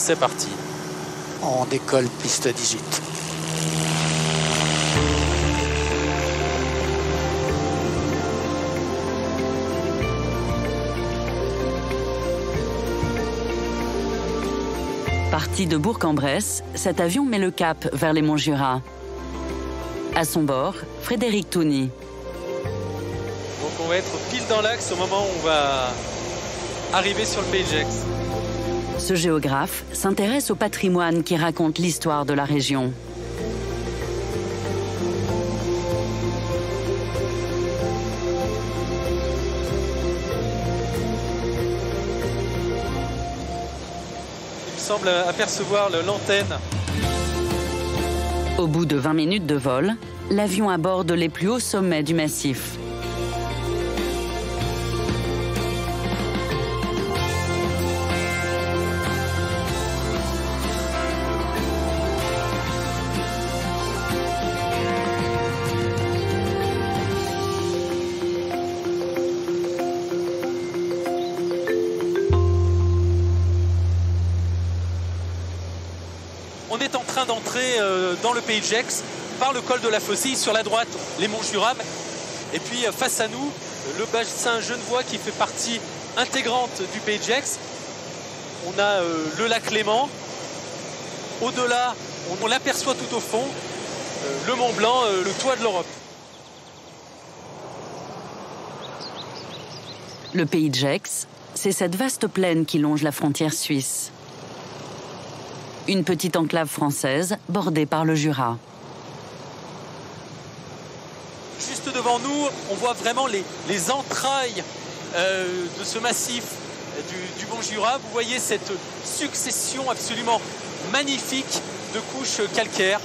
c'est parti. On décolle piste 18. Parti de Bourg-en-Bresse, cet avion met le cap vers les monts Jura. À son bord, Frédéric Touny. Donc on va être pile dans l'axe au moment où on va arriver sur le Pays de Gex. Ce géographe s'intéresse au patrimoine qui raconte l'histoire de la région. Il semble apercevoir l'antenne. Au bout de 20 minutes de vol, l'avion aborde les plus hauts sommets du massif. On est en train d'entrer dans le Pays de Gex par le col de la Faucille, sur la droite les monts Jura, et puis face à nous le bassin genevois qui fait partie intégrante du Pays de Gex. On a le lac Léman, au-delà on l'aperçoit tout au fond, le Mont Blanc, le toit de l'Europe. Le Pays de Gex, c'est cette vaste plaine qui longe la frontière suisse. Une petite enclave française bordée par le Jura. Juste devant nous, on voit vraiment les entrailles de ce massif du Mont Jura. Vous voyez cette succession absolument magnifique de couches calcaires.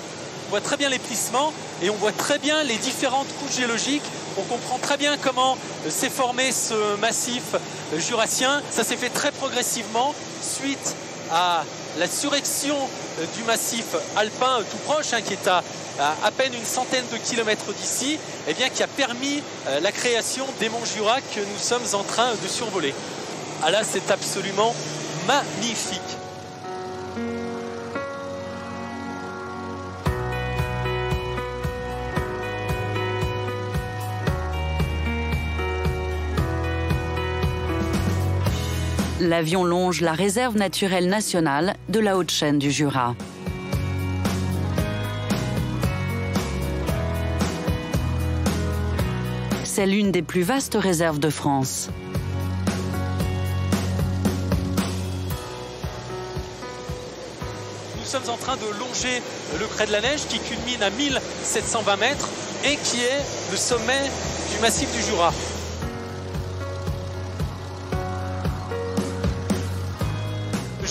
On voit très bien les plissements et on voit très bien les différentes couches géologiques. On comprend très bien comment s'est formé ce massif jurassien. Ça s'est fait très progressivement suite à la surrection du massif alpin tout proche, qui est à peine une centaine de kilomètres d'ici, et bien qui a permis la création des monts Jura que nous sommes en train de survoler. Ah là, c'est absolument magnifique. L'avion longe la réserve naturelle nationale de la haute chaîne du Jura. C'est l'une des plus vastes réserves de France. Nous sommes en train de longer le Crêt de la Neige qui culmine à 1720 mètres et qui est le sommet du massif du Jura.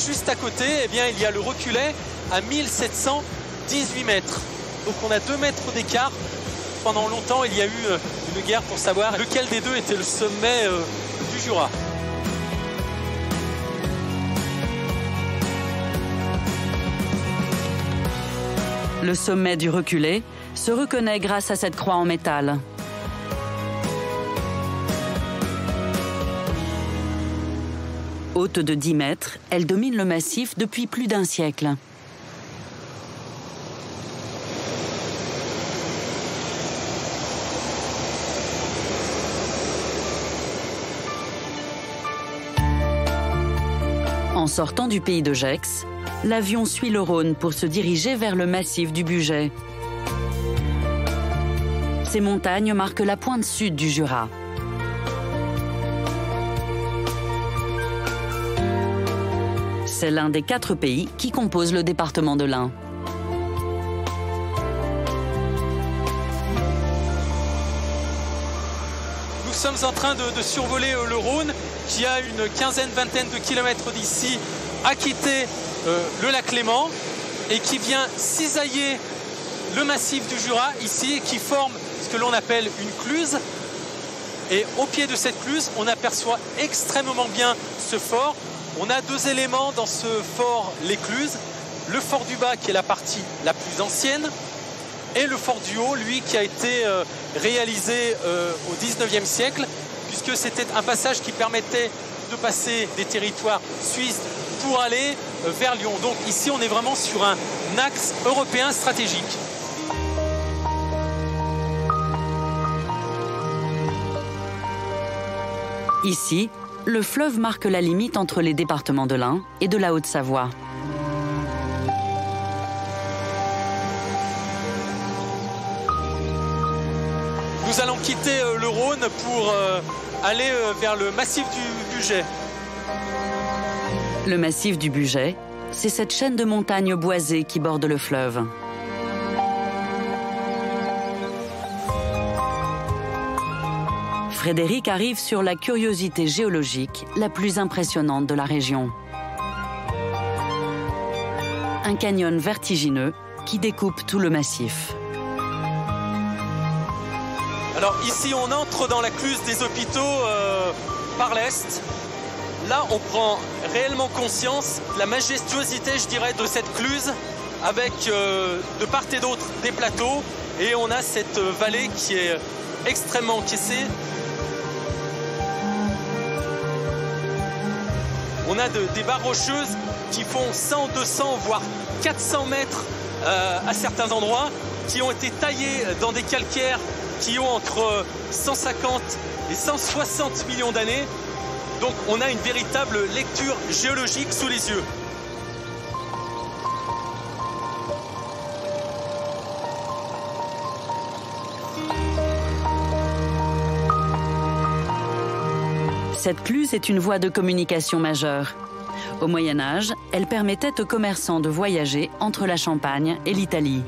Juste à côté, eh bien, il y a le reculet à 1718 mètres. Donc on a 2 mètres d'écart. Pendant longtemps, il y a eu une guerre pour savoir lequel des deux était le sommet du Jura. Le sommet du reculé se reconnaît grâce à cette croix en métal. Haute de 10 mètres, elle domine le massif depuis plus d'un siècle. En sortant du Pays de Gex, l'avion suit le Rhône pour se diriger vers le massif du Bugey. Ces montagnes marquent la pointe sud du Jura. C'est l'un des 4 pays qui composent le département de l'Ain. Nous sommes en train de survoler le Rhône qui a une quinzaine-vingtaine de kilomètres d'ici, a quitté le lac Léman et qui vient cisailler le massif du Jura ici et qui forme ce que l'on appelle une cluse. Et au pied de cette cluse, on aperçoit extrêmement bien ce fort. On a 2 éléments dans ce fort l'écluse, le fort du bas qui est la partie la plus ancienne et le fort du haut, lui, qui a été réalisé au 19e siècle puisque c'était un passage qui permettait de passer des territoires suisses pour aller vers Lyon. Donc ici, on est vraiment sur un axe européen stratégique. Ici, le fleuve marque la limite entre les départements de l'Ain et de la Haute-Savoie. Nous allons quitter le Rhône pour aller vers le massif du Bugey. Le massif du Bugey, c'est cette chaîne de montagnes boisées qui borde le fleuve. Frédéric arrive sur la curiosité géologique la plus impressionnante de la région. Un canyon vertigineux qui découpe tout le massif. Alors ici, on entre dans la cluse des hôpitaux par l'est. Là, on prend réellement conscience de la majestuosité, je dirais, de cette cluse, avec de part et d'autre des plateaux. Et on a cette vallée qui est extrêmement encaissée. On a des barres rocheuses qui font 100, 200, voire 400 mètres à certains endroits, qui ont été taillées dans des calcaires qui ont entre 150 et 160 millions d'années. Donc on a une véritable lecture géologique sous les yeux. Cette cluse est une voie de communication majeure. Au Moyen-Âge, elle permettait aux commerçants de voyager entre la Champagne et l'Italie.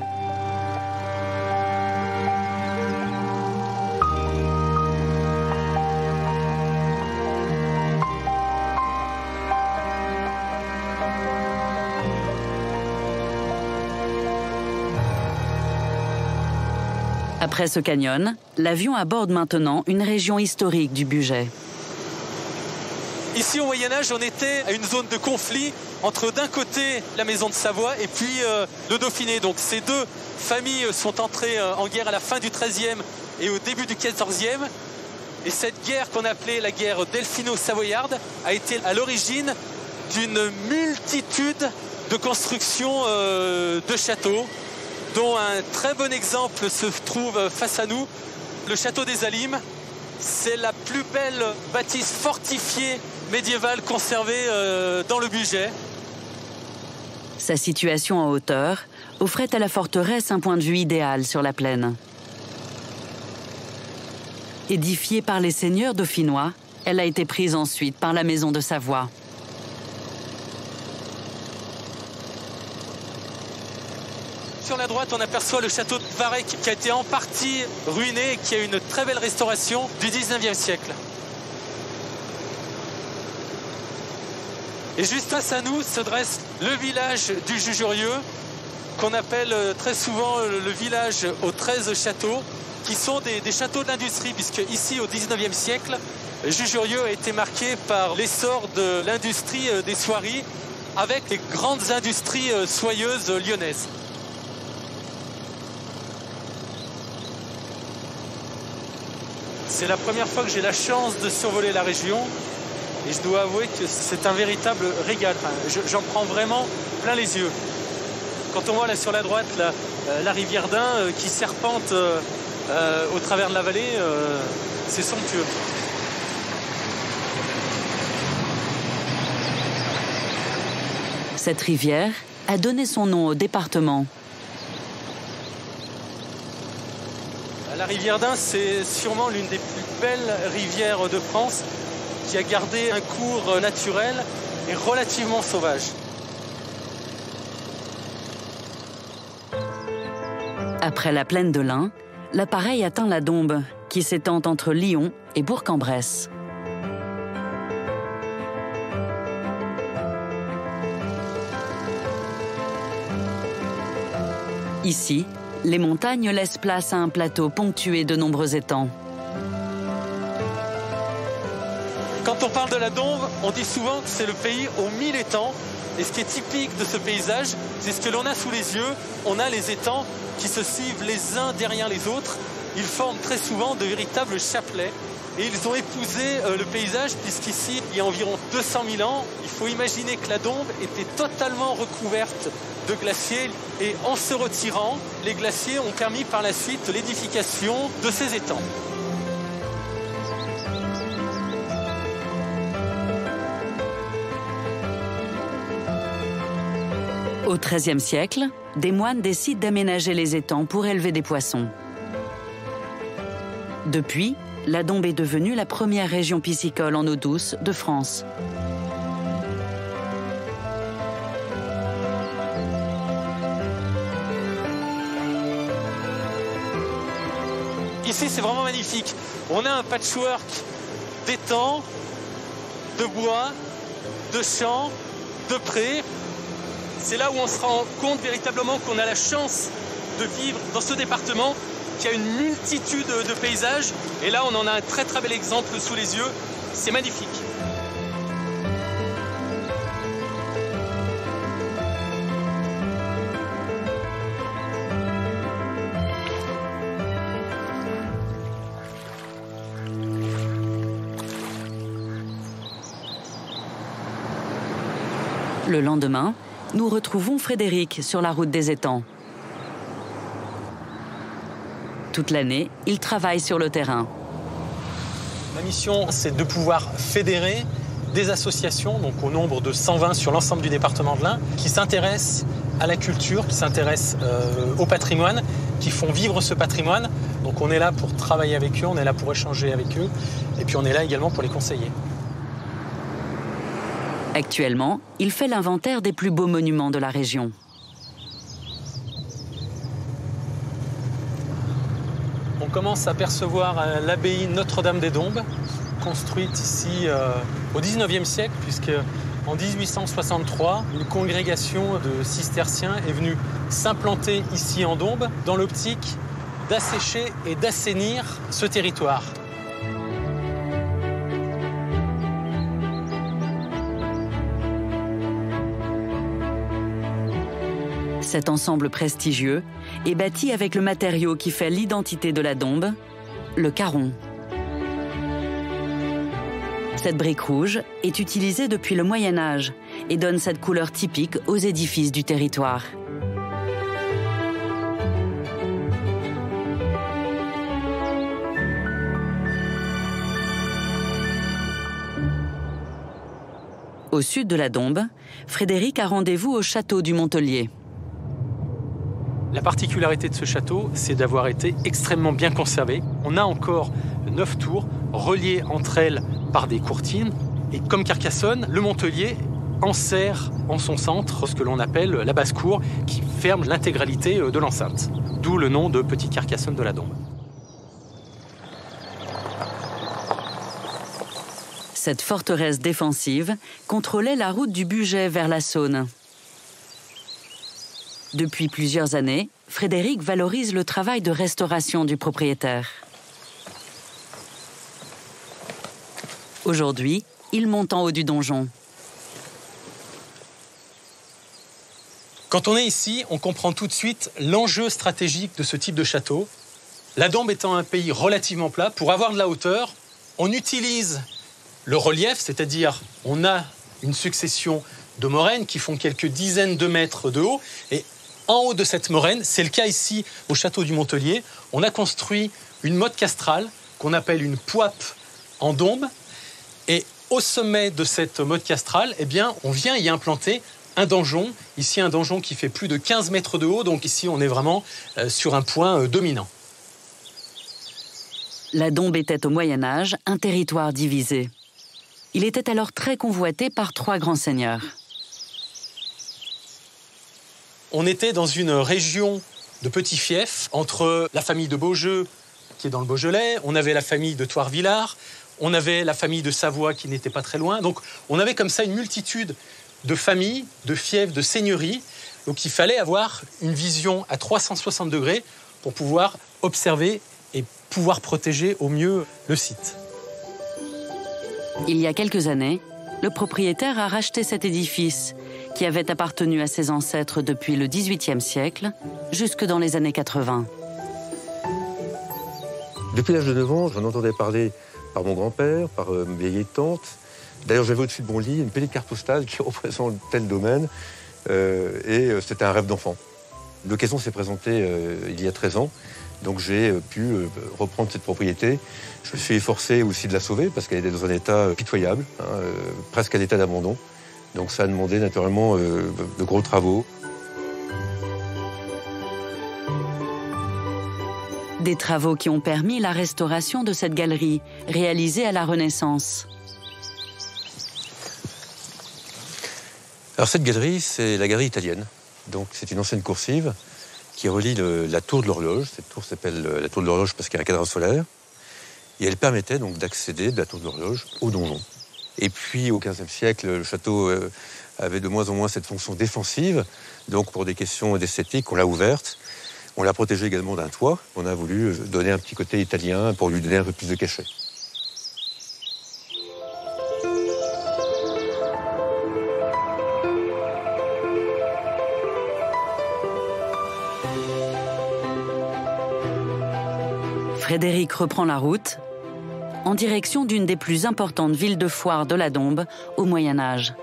Après ce canyon, l'avion aborde maintenant une région historique du Bugey. Ici, au Moyen-Âge, on était à une zone de conflit entre d'un côté la maison de Savoie et puis le Dauphiné. Donc ces deux familles sont entrées en guerre à la fin du XIIIe et au début du XIVe. Et cette guerre qu'on appelait la guerre delphino-savoyarde a été à l'origine d'une multitude de constructions de châteaux, dont un très bon exemple se trouve face à nous, le château des Alimes. C'est la plus belle bâtisse fortifiée médiévale conservée dans le Bugey. Sa situation en hauteur offrait à la forteresse un point de vue idéal sur la plaine. Édifiée par les seigneurs dauphinois, elle a été prise ensuite par la maison de Savoie. Sur la droite, on aperçoit le château de Varec qui a été en partie ruiné et qui a une très belle restauration du 19e siècle. Et juste face à nous se dresse le village du Jujurieux, qu'on appelle très souvent le village aux 13 châteaux, qui sont des châteaux de l'industrie, puisque ici, au 19e siècle, Jujurieux a été marqué par l'essor de l'industrie des soieries, avec les grandes industries soyeuses lyonnaises. C'est la première fois que j'ai la chance de survoler la région et je dois avouer que c'est un véritable régal. Enfin, j'en prends vraiment plein les yeux. Quand on voit là sur la droite la rivière d'Ain qui serpente au travers de la vallée, c'est somptueux. Cette rivière a donné son nom au département. La rivière d'Ain, c'est sûrement l'une des plus belles rivières de France qui a gardé un cours naturel et relativement sauvage. Après la plaine de l'Ain, l'appareil atteint la Dombe, qui s'étend entre Lyon et Bourg-en-Bresse. Ici, les montagnes laissent place à un plateau ponctué de nombreux étangs. Quand on parle de la Dombe, on dit souvent que c'est le pays aux 1000 étangs. Et ce qui est typique de ce paysage, c'est ce que l'on a sous les yeux. On a les étangs qui se suivent les uns derrière les autres. Ils forment très souvent de véritables chapelets. et ils ont épousé le paysage puisqu'ici, il y a environ 200 000 ans, il faut imaginer que la Dombes était totalement recouverte de glaciers et en se retirant, les glaciers ont permis par la suite l'édification de ces étangs. Au XIIIe siècle, des moines décident d'aménager les étangs pour élever des poissons. Depuis, la Dombe est devenue la première région piscicole en eau douce de France. Ici, c'est vraiment magnifique. On a un patchwork d'étangs, de bois, de champs, de prés. C'est là où on se rend compte véritablement qu'on a la chance de vivre dans ce département qui a une multitude de paysages. Et là, on en a un très très bel exemple sous les yeux. C'est magnifique. Le lendemain, nous retrouvons Frédéric sur la route des étangs. Toute l'année, il travaille sur le terrain. Ma mission, c'est de pouvoir fédérer des associations, donc au nombre de 120 sur l'ensemble du département de l'Ain, qui s'intéressent à la culture, qui s'intéressent au patrimoine, qui font vivre ce patrimoine. Donc on est là pour travailler avec eux, on est là pour échanger avec eux, et puis on est là également pour les conseiller. Actuellement, il fait l'inventaire des plus beaux monuments de la région. On commence à percevoir l'abbaye Notre-Dame des Dombes, construite ici au XIXe siècle, puisque en 1863, une congrégation de cisterciens est venue s'implanter ici en Dombes dans l'optique d'assécher et d'assainir ce territoire. Cet ensemble prestigieux est bâti avec le matériau qui fait l'identité de la Dombe, le caron. Cette brique rouge est utilisée depuis le Moyen Âge et donne cette couleur typique aux édifices du territoire. Au sud de la Dombe, Frédéric a rendez-vous au château du Montelier. La particularité de ce château, c'est d'avoir été extrêmement bien conservé. On a encore 9 tours reliées entre elles par des courtines. Et comme Carcassonne, le Montelier enserre en son centre ce que l'on appelle la basse-cour, qui ferme l'intégralité de l'enceinte. D'où le nom de Petit Carcassonne de la Dombe. Cette forteresse défensive contrôlait la route du Bugey vers la Saône. Depuis plusieurs années, Frédéric valorise le travail de restauration du propriétaire. Aujourd'hui, il monte en haut du donjon. Quand on est ici, on comprend tout de suite l'enjeu stratégique de ce type de château. La Dombe étant un pays relativement plat, pour avoir de la hauteur, on utilise le relief, c'est-à-dire on a une succession de moraines qui font quelques dizaines de mètres de haut. Et en haut de cette moraine, c'est le cas ici au château du Montelier, on a construit une motte castrale qu'on appelle une poipe en Dombe. Et au sommet de cette motte castrale, eh bien, on vient y implanter un donjon. Ici, un donjon qui fait plus de 15 mètres de haut. Donc ici, on est vraiment sur un point dominant. La Dombe était au Moyen Âge un territoire divisé. Il était alors très convoité par 3 grands seigneurs. On était dans une région de petits fiefs entre la famille de Beaujeu, qui est dans le Beaujolais, on avait la famille de Thouars-Villars, on avait la famille de Savoie qui n'était pas très loin. Donc on avait comme ça une multitude de familles, de fiefs, de seigneuries. Donc il fallait avoir une vision à 360 degrés pour pouvoir observer et pouvoir protéger au mieux le site. Il y a quelques années, le propriétaire a racheté cet édifice qui avait appartenu à ses ancêtres depuis le XVIIIe siècle, jusque dans les années 80. Depuis l'âge de 9 ans, j'en entendais parler par mon grand-père, par mes vieilles tantes. D'ailleurs, j'avais au-dessus de mon lit une petite carte postale qui représente tel domaine. C'était un rêve d'enfant. L'occasion s'est présentée il y a 13 ans. Donc j'ai pu reprendre cette propriété. Je me suis efforcé aussi de la sauver parce qu'elle était dans un état pitoyable, presque à l'état d'abandon. Donc ça a demandé naturellement de gros travaux. Des travaux qui ont permis la restauration de cette galerie, réalisée à la Renaissance. Alors cette galerie, c'est la galerie italienne. Donc c'est une ancienne coursive qui relie la tour de l'horloge. Cette tour s'appelle la tour de l'horloge parce qu'il y a un cadran solaire. Et elle permettait donc d'accéder de la tour de l'horloge au donjon. Et puis au XVe siècle, le château avait de moins en moins cette fonction défensive. Donc pour des questions d'esthétique, on l'a ouverte. On l'a protégée également d'un toit. On a voulu donner un petit côté italien pour lui donner un peu plus de cachet. Frédéric reprend la route en direction d'une des plus importantes villes de foire de la Dombes au Moyen Âge.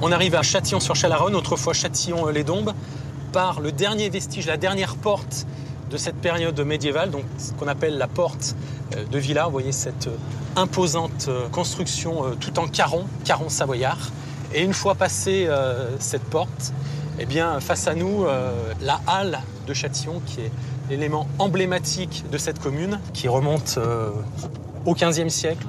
On arrive à Châtillon-sur-Chalaronne, autrefois Châtillon-les-Dombes, par le dernier vestige, la dernière porte de cette période médiévale, donc ce qu'on appelle la porte de Villars. Vous voyez cette imposante construction tout en carron savoyard. Et une fois passée cette porte, eh bien, face à nous, la halle de Châtillon, qui est l'élément emblématique de cette commune, qui remonte au XVe siècle.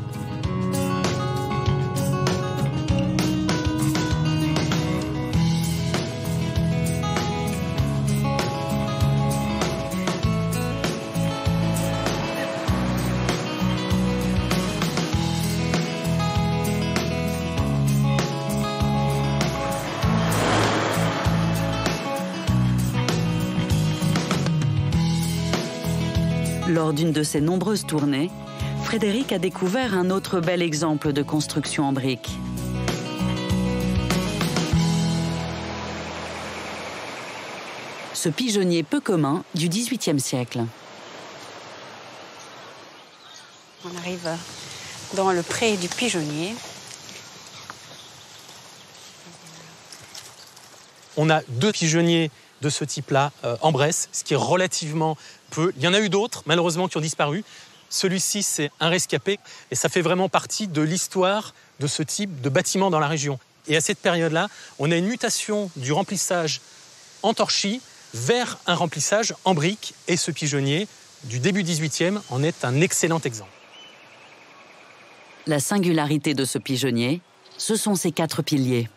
Lors d'une de ses nombreuses tournées, Frédéric a découvert un autre bel exemple de construction en briques. Ce pigeonnier peu commun du XVIIIe siècle. On arrive dans le pré du pigeonnier. On a 2 pigeonniers de ce type-là en Bresse, ce qui est relativement peu. Il y en a eu d'autres, malheureusement, qui ont disparu. Celui-ci, c'est un rescapé et ça fait vraiment partie de l'histoire de ce type de bâtiment dans la région. Et à cette période-là, on a une mutation du remplissage en torchis vers un remplissage en briques. Et ce pigeonnier du début 18e en est un excellent exemple. La singularité de ce pigeonnier, ce sont ses 4 piliers.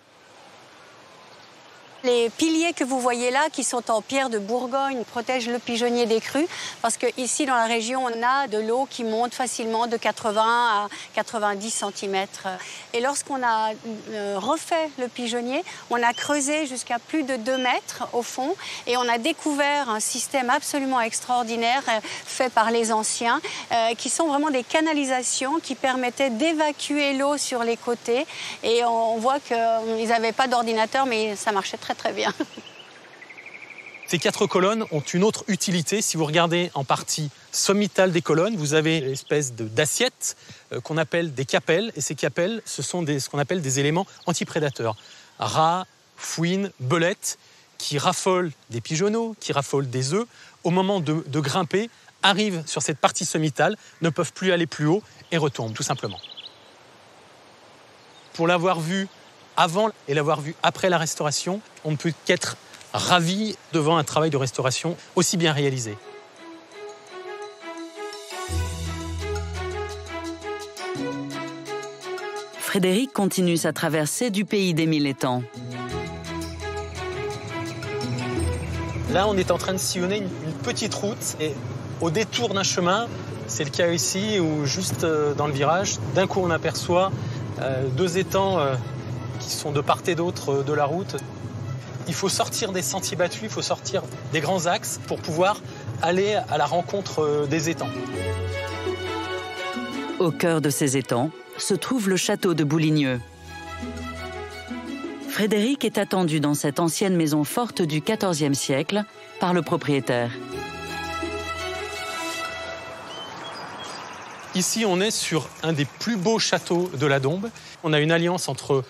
Les piliers que vous voyez là, qui sont en pierre de Bourgogne, protègent le pigeonnier des crues, parce qu'ici dans la région, on a de l'eau qui monte facilement de 80 à 90 cm. Et lorsqu'on a refait le pigeonnier, on a creusé jusqu'à plus de 2 mètres au fond, et on a découvert un système absolument extraordinaire fait par les anciens, qui sont vraiment des canalisations qui permettaient d'évacuer l'eau sur les côtés. Et on voit qu'ils n'avaient pas d'ordinateur, mais ça marchait très bien. Ces 4 colonnes ont une autre utilité. Si vous regardez en partie sommitale des colonnes, vous avez une espèce d'assiettes qu'on appelle des capelles. Et ces capelles, ce sont ce qu'on appelle des éléments antiprédateurs. Rats, fouines, belettes, qui raffolent des pigeonneaux, qui raffolent des œufs. Au moment de grimper, arrivent sur cette partie sommitale, ne peuvent plus aller plus haut et retombent, tout simplement. Pour l'avoir vu avant et l'avoir vu après la restauration, on ne peut qu'être ravi devant un travail de restauration aussi bien réalisé. Frédéric continue sa traversée du pays des 1000 étangs. Là, on est en train de sillonner une petite route et au détour d'un chemin, c'est le cas ici où juste dans le virage, d'un coup on aperçoit 2 étangs qui sont de part et d'autre de la route. Il faut sortir des sentiers battus, il faut sortir des grands axes pour pouvoir aller à la rencontre des étangs. Au cœur de ces étangs se trouve le château de Bouligneux. Frédéric est attendu dans cette ancienne maison forte du XIVe siècle par le propriétaire. Ici, on est sur un des plus beaux châteaux de la Dombes. On a une alliance entre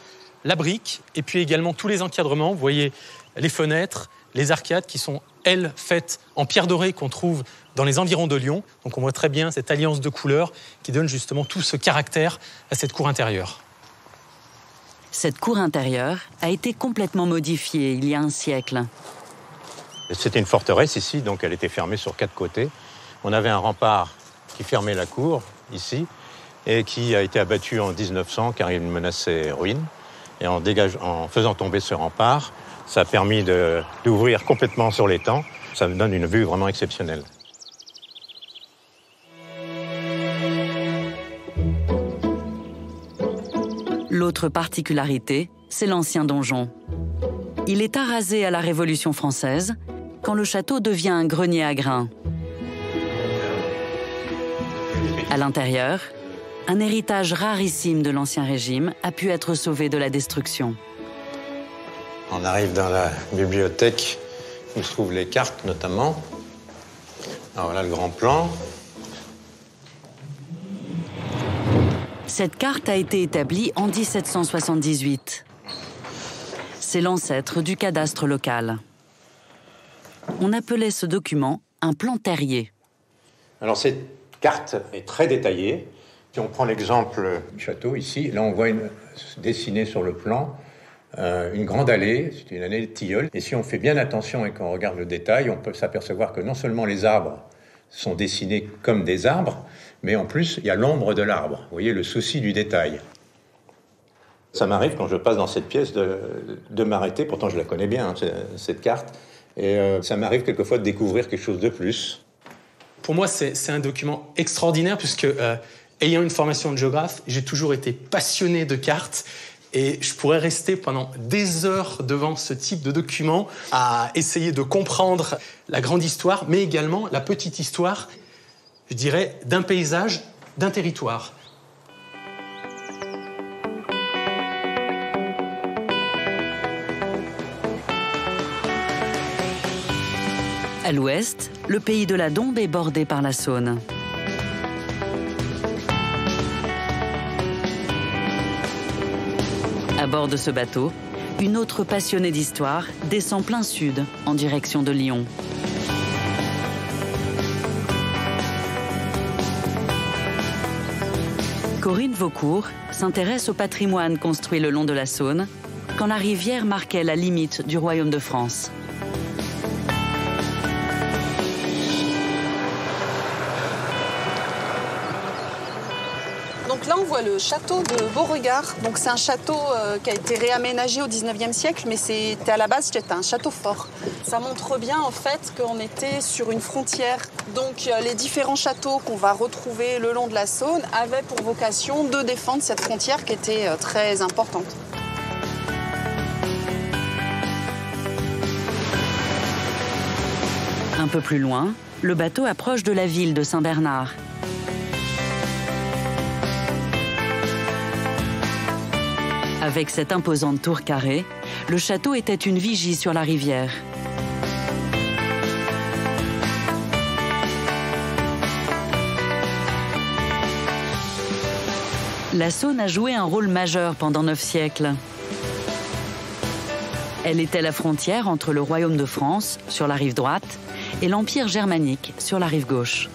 la brique et puis également tous les encadrements. Vous voyez les fenêtres, les arcades qui sont, elles, faites en pierre dorée qu'on trouve dans les environs de Lyon. Donc on voit très bien cette alliance de couleurs qui donne justement tout ce caractère à cette cour intérieure. Cette cour intérieure a été complètement modifiée il y a un siècle. C'était une forteresse ici, donc elle était fermée sur 4 côtés. On avait un rempart qui fermait la cour, ici, et qui a été abattu en 1900 car il menaçait ruine. Et en faisant tomber ce rempart, ça a permis d'ouvrir complètement sur l'étang. Ça donne une vue vraiment exceptionnelle. L'autre particularité, c'est l'ancien donjon. Il est arasé à la Révolution française, quand le château devient un grenier à grains. À l'intérieur, un héritage rarissime de l'Ancien Régime a pu être sauvé de la destruction. On arrive dans la bibliothèque où se trouvent les cartes notamment. Alors voilà le grand plan. Cette carte a été établie en 1778. C'est l'ancêtre du cadastre local. On appelait ce document un plan terrier. Alors cette carte est très détaillée. Si on prend l'exemple du château ici, là on voit dessinée sur le plan une grande allée, c'est une allée de tilleuls. Et si on fait bien attention et qu'on regarde le détail, on peut s'apercevoir que non seulement les arbres sont dessinés comme des arbres, mais en plus il y a l'ombre de l'arbre. Vous voyez le souci du détail. Ça m'arrive quand je passe dans cette pièce de m'arrêter, pourtant je la connais bien, hein, cette carte, et ça m'arrive quelquefois de découvrir quelque chose de plus. Pour moi, c'est un document extraordinaire puisque, ayant une formation de géographe, j'ai toujours été passionné de cartes et je pourrais rester pendant des heures devant ce type de document à essayer de comprendre la grande histoire, mais également la petite histoire, je dirais, d'un paysage, d'un territoire. À l'ouest, le pays de la Dombe est bordé par la Saône. À bord de ce bateau, une autre passionnée d'histoire descend plein sud en direction de Lyon. Corinne Vaucourt s'intéresse au patrimoine construit le long de la Saône quand la rivière marquait la limite du royaume de France. Donc là, on voit le château de Beauregard. Donc c'est un château qui a été réaménagé au 19e siècle, mais à la base, c'était un château fort. Ça montre bien en fait qu'on était sur une frontière. Donc les différents châteaux qu'on va retrouver le long de la Saône avaient pour vocation de défendre cette frontière qui était très importante. Un peu plus loin, le bateau approche de la ville de Saint-Bernard. Avec cette imposante tour carrée, le château était une vigie sur la rivière. La Saône a joué un rôle majeur pendant 9 siècles. Elle était la frontière entre le royaume de France, sur la rive droite, et l'Empire germanique, sur la rive gauche.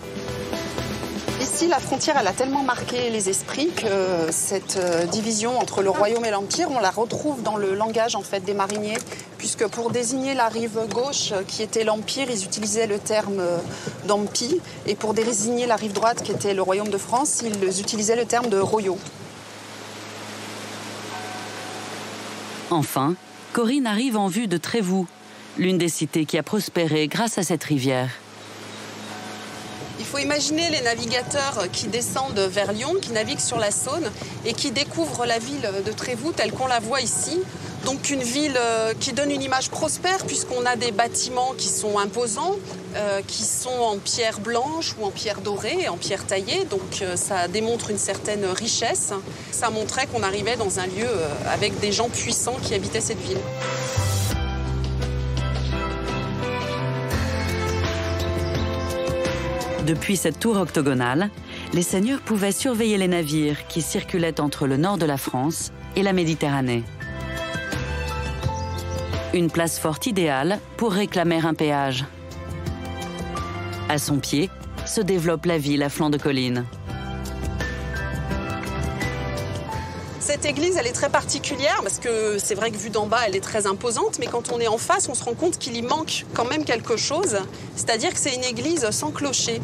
Ici, la frontière, elle a tellement marqué les esprits que cette division entre le royaume et l'empire, on la retrouve dans le langage en fait des mariniers, puisque pour désigner la rive gauche, qui était l'empire, ils utilisaient le terme d'empi, et pour désigner la rive droite, qui était le royaume de France, ils utilisaient le terme de royaux. Enfin, Corinne arrive en vue de Trévoux, l'une des cités qui a prospéré grâce à cette rivière. Il faut imaginer les navigateurs qui descendent vers Lyon, qui naviguent sur la Saône et qui découvrent la ville de Trévoux telle qu'on la voit ici. Donc une ville qui donne une image prospère puisqu'on a des bâtiments qui sont imposants, qui sont en pierre blanche ou en pierre dorée, en pierre taillée. Donc ça démontre une certaine richesse. Ça montrait qu'on arrivait dans un lieu avec des gens puissants qui habitaient cette ville. Depuis cette tour octogonale, les seigneurs pouvaient surveiller les navires qui circulaient entre le nord de la France et la Méditerranée. Une place forte idéale pour réclamer un péage. À son pied se développe la ville à flanc de colline. Cette église, elle est très particulière parce que c'est vrai que vue d'en bas, elle est très imposante, mais quand on est en face, on se rend compte qu'il y manque quand même quelque chose, c'est-à-dire que c'est une église sans clocher.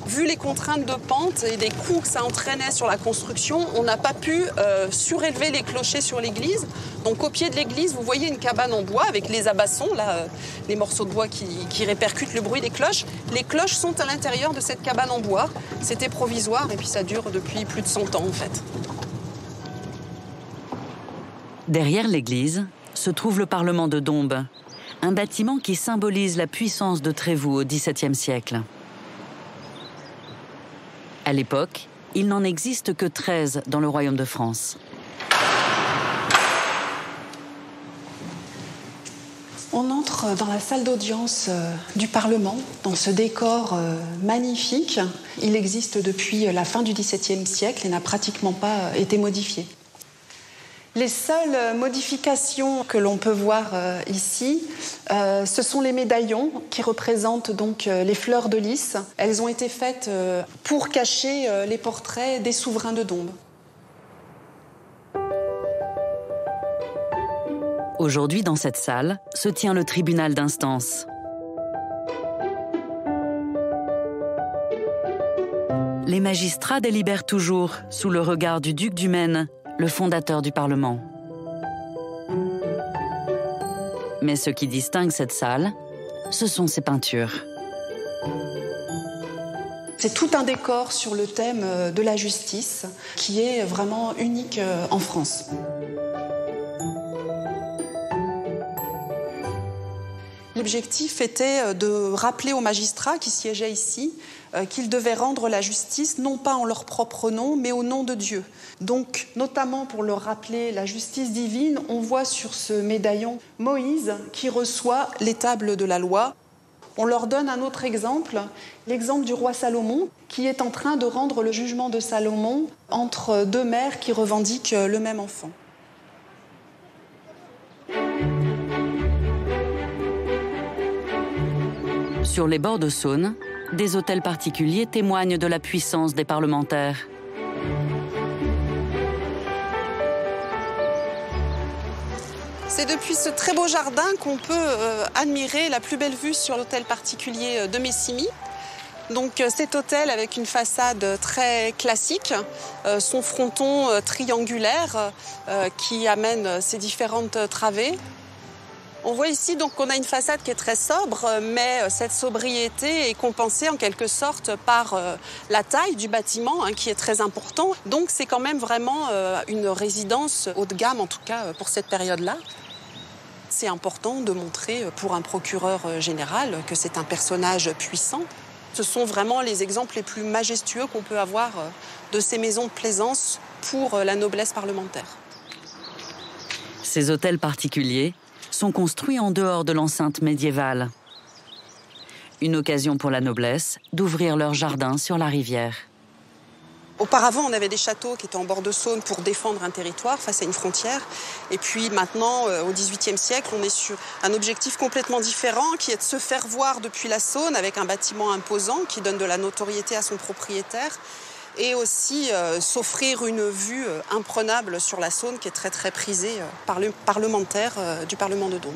Vu les contraintes de pente et des coûts que ça entraînait sur la construction, on n'a pas pu surélever les clochers sur l'église. Donc au pied de l'église, vous voyez une cabane en bois avec les abassons, là, les morceaux de bois qui répercutent le bruit des cloches. Les cloches sont à l'intérieur de cette cabane en bois. C'était provisoire et puis ça dure depuis plus de 100 ans en fait. Derrière l'église se trouve le Parlement de Dombes, un bâtiment qui symbolise la puissance de Trévoux au XVIIe siècle. À l'époque, il n'en existe que 13 dans le Royaume de France. On entre dans la salle d'audience du Parlement, dans ce décor magnifique. Il existe depuis la fin du XVIIe siècle et n'a pratiquement pas été modifié. Les seules modifications que l'on peut voir ici, ce sont les médaillons qui représentent donc les fleurs de lys. Elles ont été faites pour cacher les portraits des souverains de Dombes. Aujourd'hui, dans cette salle, se tient le tribunal d'instance. Les magistrats délibèrent toujours sous le regard du duc du Maine, le fondateur du Parlement. Mais ce qui distingue cette salle, ce sont ses peintures. C'est tout un décor sur le thème de la justice qui est vraiment unique en France. L'objectif était de rappeler aux magistrats qui siégeaient ici qu'ils devaient rendre la justice non pas en leur propre nom, mais au nom de Dieu. Donc, notamment pour leur rappeler la justice divine, on voit sur ce médaillon Moïse qui reçoit les tables de la loi. On leur donne un autre exemple, l'exemple du roi Salomon, qui est en train de rendre le jugement de Salomon entre deux mères qui revendiquent le même enfant. Sur les bords de Saône, des hôtels particuliers témoignent de la puissance des parlementaires. C'est depuis ce très beau jardin qu'on peut admirer la plus belle vue sur l'hôtel particulier de Messimy. Donc cet hôtel avec une façade très classique, son fronton triangulaire qui amène ses différentes travées. On voit ici donc qu'on a une façade qui est très sobre, mais cette sobriété est compensée en quelque sorte par la taille du bâtiment qui est très important. Donc c'est quand même vraiment une résidence haut de gamme, en tout cas pour cette période-là. C'est important de montrer pour un procureur général que c'est un personnage puissant. Ce sont vraiment les exemples les plus majestueux qu'on peut avoir de ces maisons de plaisance pour la noblesse parlementaire. Ces hôtels particuliers sont construits en dehors de l'enceinte médiévale. Une occasion pour la noblesse d'ouvrir leur jardin sur la rivière. Auparavant, on avait des châteaux qui étaient en bord de Saône pour défendre un territoire face à une frontière. Et puis maintenant, au XVIIIe siècle, on est sur un objectif complètement différent qui est de se faire voir depuis la Saône avec un bâtiment imposant qui donne de la notoriété à son propriétaire et aussi s'offrir une vue imprenable sur la Saône qui est très très prisée par les parlementaires du Parlement de Dombes.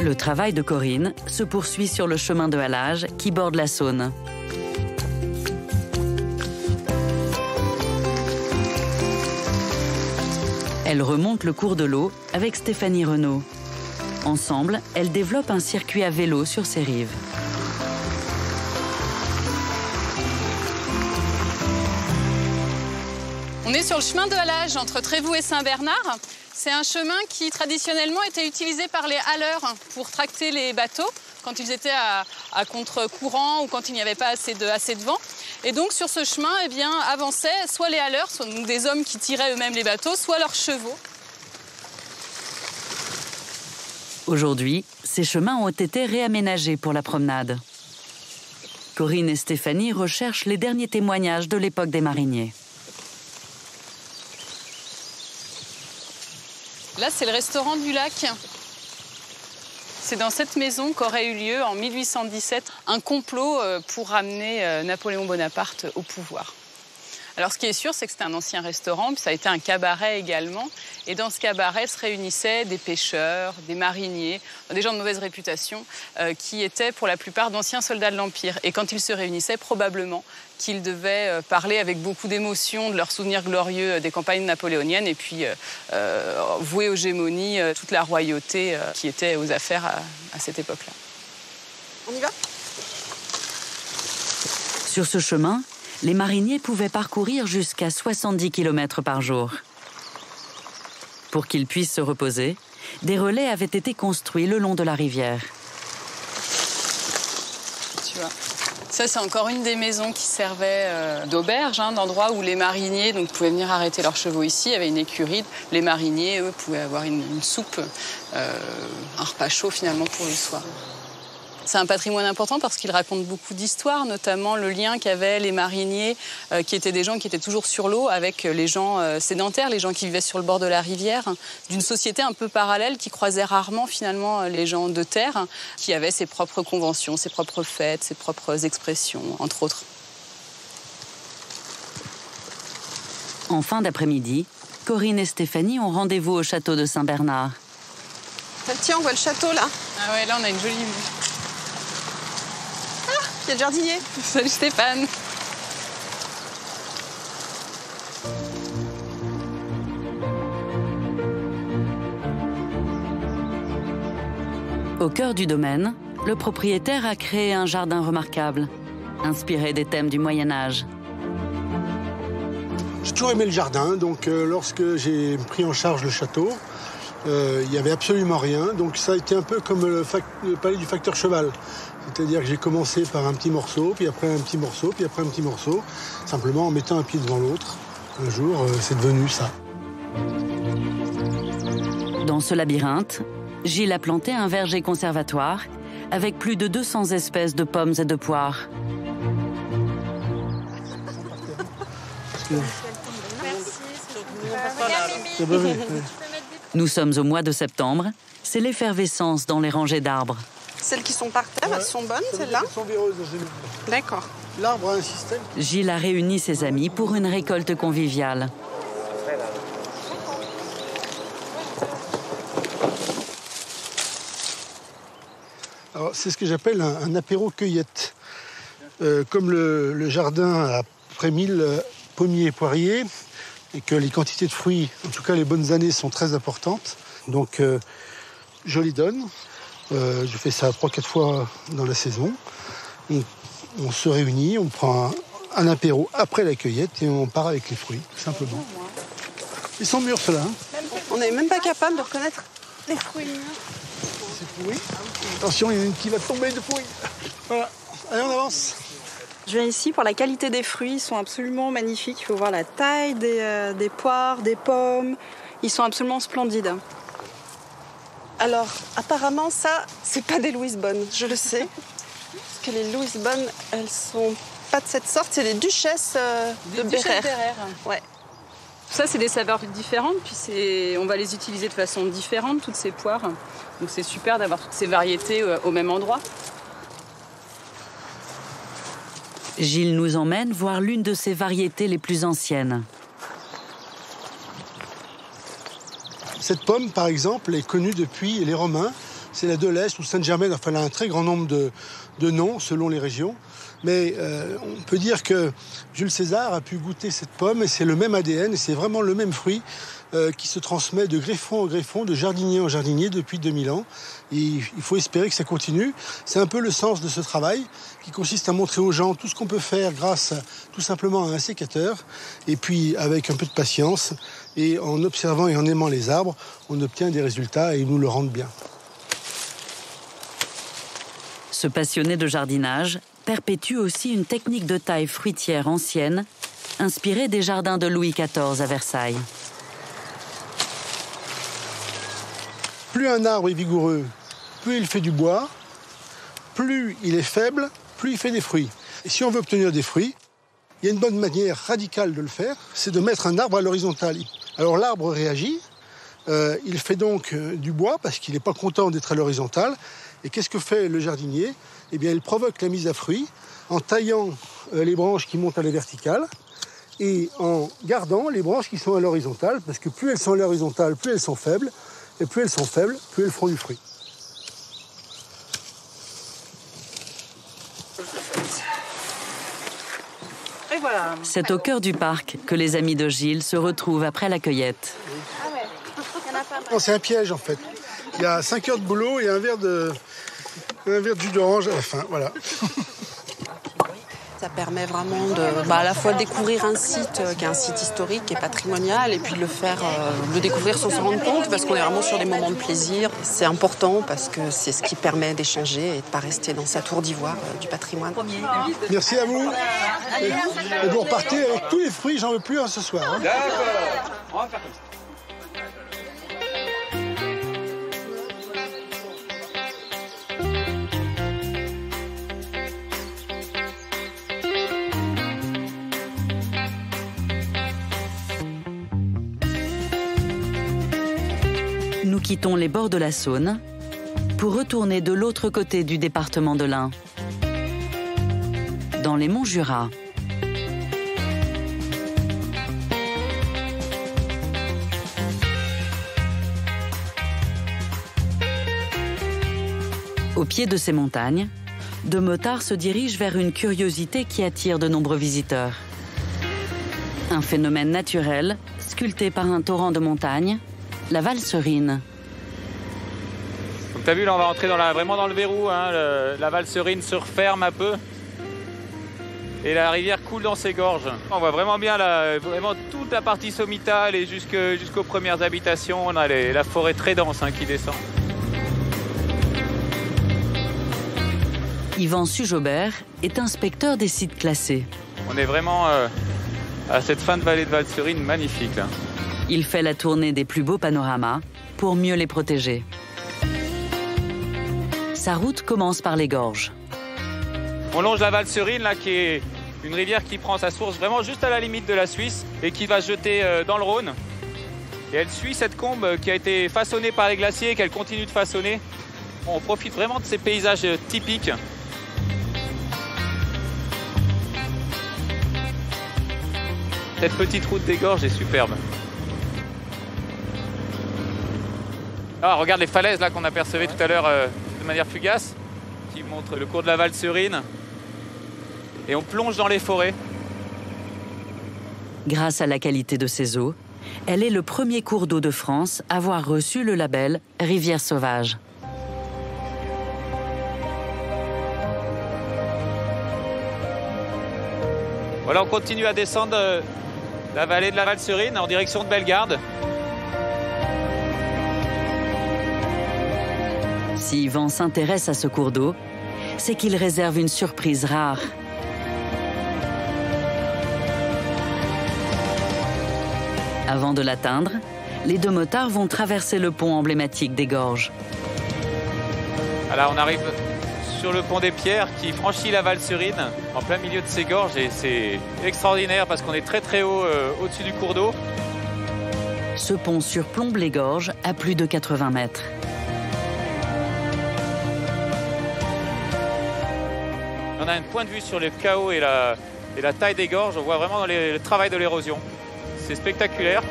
Le travail de Corinne se poursuit sur le chemin de halage qui borde la Saône. Elle remonte le cours de l'eau avec Stéphanie Renaud. Ensemble, elles développent un circuit à vélo sur ces rives. On est sur le chemin de halage entre Trévoux et Saint-Bernard. C'est un chemin qui traditionnellement était utilisé par les haleurs pour tracter les bateaux quand ils étaient à contre-courant ou quand il n'y avait pas assez de vent. Et donc sur ce chemin, eh bien, avançaient soit les haleurs, soit donc des hommes qui tiraient eux-mêmes les bateaux, soit leurs chevaux. Aujourd'hui, ces chemins ont été réaménagés pour la promenade. Corinne et Stéphanie recherchent les derniers témoignages de l'époque des mariniers. Là, c'est le restaurant du lac. C'est dans cette maison qu'aurait eu lieu en 1817 un complot pour ramener Napoléon Bonaparte au pouvoir. Alors ce qui est sûr, c'est que c'était un ancien restaurant, puis ça a été un cabaret également. Et dans ce cabaret se réunissaient des pêcheurs, des mariniers, des gens de mauvaise réputation, qui étaient pour la plupart d'anciens soldats de l'Empire. Et quand ils se réunissaient, probablement qu'ils devaient parler avec beaucoup d'émotion de leurs souvenirs glorieux des campagnes napoléoniennes et puis vouer aux gémonies toute la royauté qui était aux affaires à cette époque-là. On y va ? Sur ce chemin, les mariniers pouvaient parcourir jusqu'à 70 km par jour. Pour qu'ils puissent se reposer, des relais avaient été construits le long de la rivière. Tu vois, ça c'est encore une des maisons qui servait d'auberge, d'endroit où les mariniers pouvaient venir arrêter leurs chevaux ici. Il y avait une écurie. Les mariniers, eux, pouvaient avoir une soupe, un repas chaud finalement pour le soir. C'est un patrimoine important parce qu'il raconte beaucoup d'histoires, notamment le lien qu'avaient les mariniers, qui étaient des gens qui étaient toujours sur l'eau, avec les gens sédentaires, les gens qui vivaient sur le bord de la rivière, d'une société un peu parallèle qui croisait rarement finalement les gens de terre, qui avaient ses propres conventions, ses propres fêtes, ses propres expressions, entre autres. En fin d'après-midi, Corinne et Stéphanie ont rendez-vous au château de Saint-Bernard. Tiens, on voit le château là. Ah ouais, là on a une jolie vue. Il y a le jardinier. Salut Stéphane. Au cœur du domaine, le propriétaire a créé un jardin remarquable, inspiré des thèmes du Moyen-Âge. J'ai toujours aimé le jardin, donc lorsque j'ai pris en charge le château, il n'y avait absolument rien. Donc ça a été un peu comme le palais du facteur cheval. C'est-à-dire que j'ai commencé par un petit morceau, puis après un petit morceau, puis après un petit morceau, simplement en mettant un pied devant l'autre. Un jour, c'est devenu ça. Dans ce labyrinthe, Gilles a planté un verger conservatoire avec plus de 200 espèces de pommes et de poires. Nous sommes au mois de septembre. C'est l'effervescence dans les rangées d'arbres. Celles qui sont par terre, elles sont bonnes, celles-là ? Elles sont véreuses. D'accord. L'arbre a un système. Gilles a réuni ses amis pour une récolte conviviale. C'est ce que j'appelle un apéro cueillette. Comme le jardin a près 1000 pommiers et poiriers, et que les quantités de fruits, en tout cas les bonnes années, sont très importantes, donc je les donne. Je fais ça 3-4 fois dans la saison. On se réunit, on prend un apéro après la cueillette et on part avec les fruits, tout simplement. Ils sont mûrs, ceux-là. On n'est même pas capable de reconnaître les fruits. C'est pourri. Attention, il y en a une qui va tomber de pourri. Voilà. Allez, on avance. Je viens ici pour la qualité des fruits. Ils sont absolument magnifiques. Il faut voir la taille des poires, des pommes. Ils sont absolument splendides. Alors, apparemment, ça, c'est pas des Louise Bonne, je le sais. Parce que les Louise Bonne, elles sont pas de cette sorte. C'est des duchesses de Bérère. Ouais. Ça, c'est des saveurs différentes, puis on va les utiliser de façon différente, toutes ces poires. Donc c'est super d'avoir toutes ces variétés au même endroit. Gilles nous emmène voir l'une de ces variétés les plus anciennes. Cette pomme, par exemple, est connue depuis les Romains. C'est la de l'Est ou Sainte-Germaine. Enfin, elle a un très grand nombre de noms selon les régions. Mais on peut dire que Jules César a pu goûter cette pomme et c'est le même ADN et c'est vraiment le même fruit qui se transmet de greffon en greffon, de jardinier en jardinier depuis 2000 ans. Et il faut espérer que ça continue. C'est un peu le sens de ce travail qui consiste à montrer aux gens tout ce qu'on peut faire grâce tout simplement à un sécateur. Et puis avec un peu de patience et en observant et en aimant les arbres, on obtient des résultats et ils nous le rendent bien. Ce passionné de jardinage perpétue aussi une technique de taille fruitière ancienne, inspirée des jardins de Louis XIV à Versailles. Plus un arbre est vigoureux, plus il fait du bois, plus il est faible, plus il fait des fruits. Et si on veut obtenir des fruits, il y a une bonne manière radicale de le faire, c'est de mettre un arbre à l'horizontale. Alors l'arbre réagit, il fait donc du bois parce qu'il n'est pas content d'être à l'horizontale. Et qu'est-ce que fait le jardinier? Eh bien, il provoque la mise à fruit en taillant les branches qui montent à la verticale et en gardant les branches qui sont à l'horizontale, parce que plus elles sont à l'horizontale, plus elles sont faibles, et plus elles sont faibles, plus elles feront du fruit. Et voilà. C'est au cœur du parc que les amis de Gilles se retrouvent après la cueillette. Non, c'est un piège en fait. Il y a 5 heures de boulot et un verre de jus d'orange à la fin, voilà. Ça permet vraiment de, à la fois découvrir un site qui est un site historique et patrimonial et puis de le découvrir sans s'en rendre compte parce qu'on est vraiment sur des moments de plaisir. C'est important parce que c'est ce qui permet d'échanger et de ne pas rester dans sa tour d'ivoire du patrimoine. Merci à vous. Et vous repartez avec tous les fruits, j'en veux plus ce soir. Hein. D'accord, on va faire comme ça. Nous quittons les bords de la Saône pour retourner de l'autre côté du département de l'Ain, dans les monts Jura. Au pied de ces montagnes, De Motard se dirige vers une curiosité qui attire de nombreux visiteurs. Un phénomène naturel, sculpté par un torrent de montagne, la Valserine. Comme tu as vu, là, on va entrer vraiment dans le verrou. Hein, la Valserine se referme un peu. Et la rivière coule dans ses gorges. On voit vraiment bien vraiment toute la partie sommitale et jusqu'aux premières habitations. On a la forêt très dense qui descend. Yvan Sujaubert est inspecteur des sites classés. On est vraiment à cette fin de vallée de Valserine magnifique. Là. Il fait la tournée des plus beaux panoramas pour mieux les protéger. Sa route commence par les gorges. On longe la Valserine, là, qui est une rivière qui prend sa source vraiment juste à la limite de la Suisse et qui va se jeter dans le Rhône. Et elle suit cette combe qui a été façonnée par les glaciers et qu'elle continue de façonner. On profite vraiment de ces paysages typiques. Cette petite route des gorges est superbe. Ah, regarde les falaises là qu'on apercevait tout à l'heure de manière fugace, qui montrent le cours de la Valserine. Et on plonge dans les forêts. Grâce à la qualité de ses eaux, elle est le premier cours d'eau de France à avoir reçu le label Rivière sauvage. Voilà, on continue à descendre la vallée de la Valserine en direction de Bellegarde. Si Yvan s'intéresse à ce cours d'eau, c'est qu'il réserve une surprise rare. Avant de l'atteindre, les deux motards vont traverser le pont emblématique des gorges. Alors on arrive sur le pont des Pierres qui franchit la Valserine en plein milieu de ces gorges et c'est extraordinaire parce qu'on est très très haut au-dessus du cours d'eau. Ce pont surplombe les gorges à plus de 80 mètres. On a un point de vue sur le chaos et la taille des gorges. On voit vraiment le travail de l'érosion. C'est spectaculaire.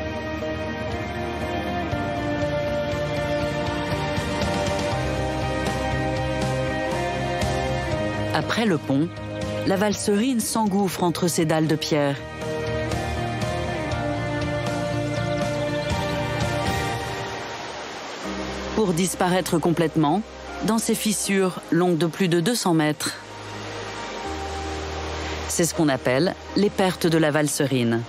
Après le pont, la Valserine s'engouffre entre ses dalles de pierre. pour disparaître complètement dans ces fissures longues de plus de 200 mètres. C'est ce qu'on appelle les pertes de la valserine.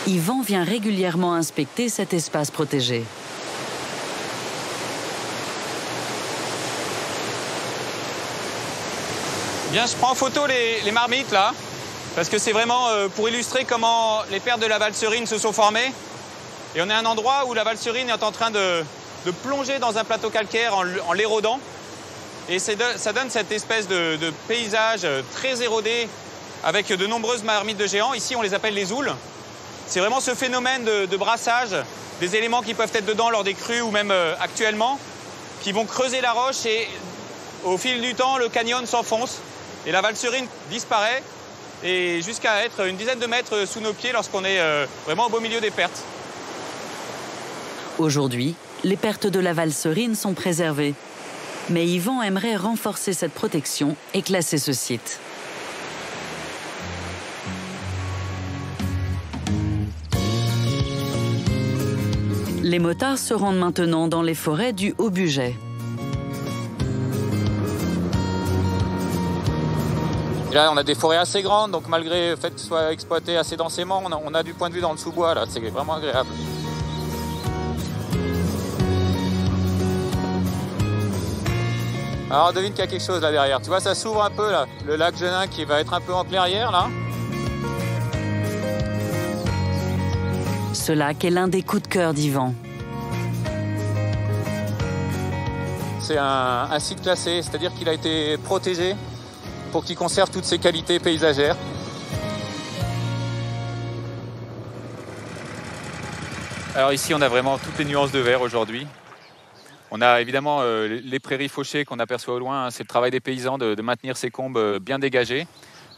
Yvan vient régulièrement inspecter cet espace protégé. Bien, je prends en photo les marmites là, parce que c'est vraiment pour illustrer comment les pertes de la valserine se sont formées. Et on est à un endroit où la valserine est en train de plonger dans un plateau calcaire en l'érodant. Et ça donne cette espèce de paysage très érodé avec de nombreuses marmites de géants. Ici, on les appelle les oules. C'est vraiment ce phénomène de brassage des éléments qui peuvent être dedans lors des crues ou même actuellement, qui vont creuser la roche et au fil du temps, le canyon s'enfonce et la valserine disparaît et jusqu'à être une dizaine de mètres sous nos pieds lorsqu'on est vraiment au beau milieu des pertes. Aujourd'hui, les pertes de la valserine sont préservées. Mais Yvan aimerait renforcer cette protection et classer ce site. Les motards se rendent maintenant dans les forêts du Haut-Bugey. Là, on a des forêts assez grandes, donc malgré le fait que ce soit exploité assez densément, on a du point de vue dans le sous-bois, là, c'est vraiment agréable. Alors, devine qu'il y a quelque chose là derrière. Tu vois, ça s'ouvre un peu, là. Le lac Genin qui va être un peu en clairière, là. Ce lac est l'un des coups de cœur d'Yvan. C'est un site classé, c'est-à-dire qu'il a été protégé pour qu'il conserve toutes ses qualités paysagères. Alors ici, on a vraiment toutes les nuances de vert aujourd'hui. On a évidemment les prairies fauchées qu'on aperçoit au loin. C'est le travail des paysans de maintenir ces combes bien dégagées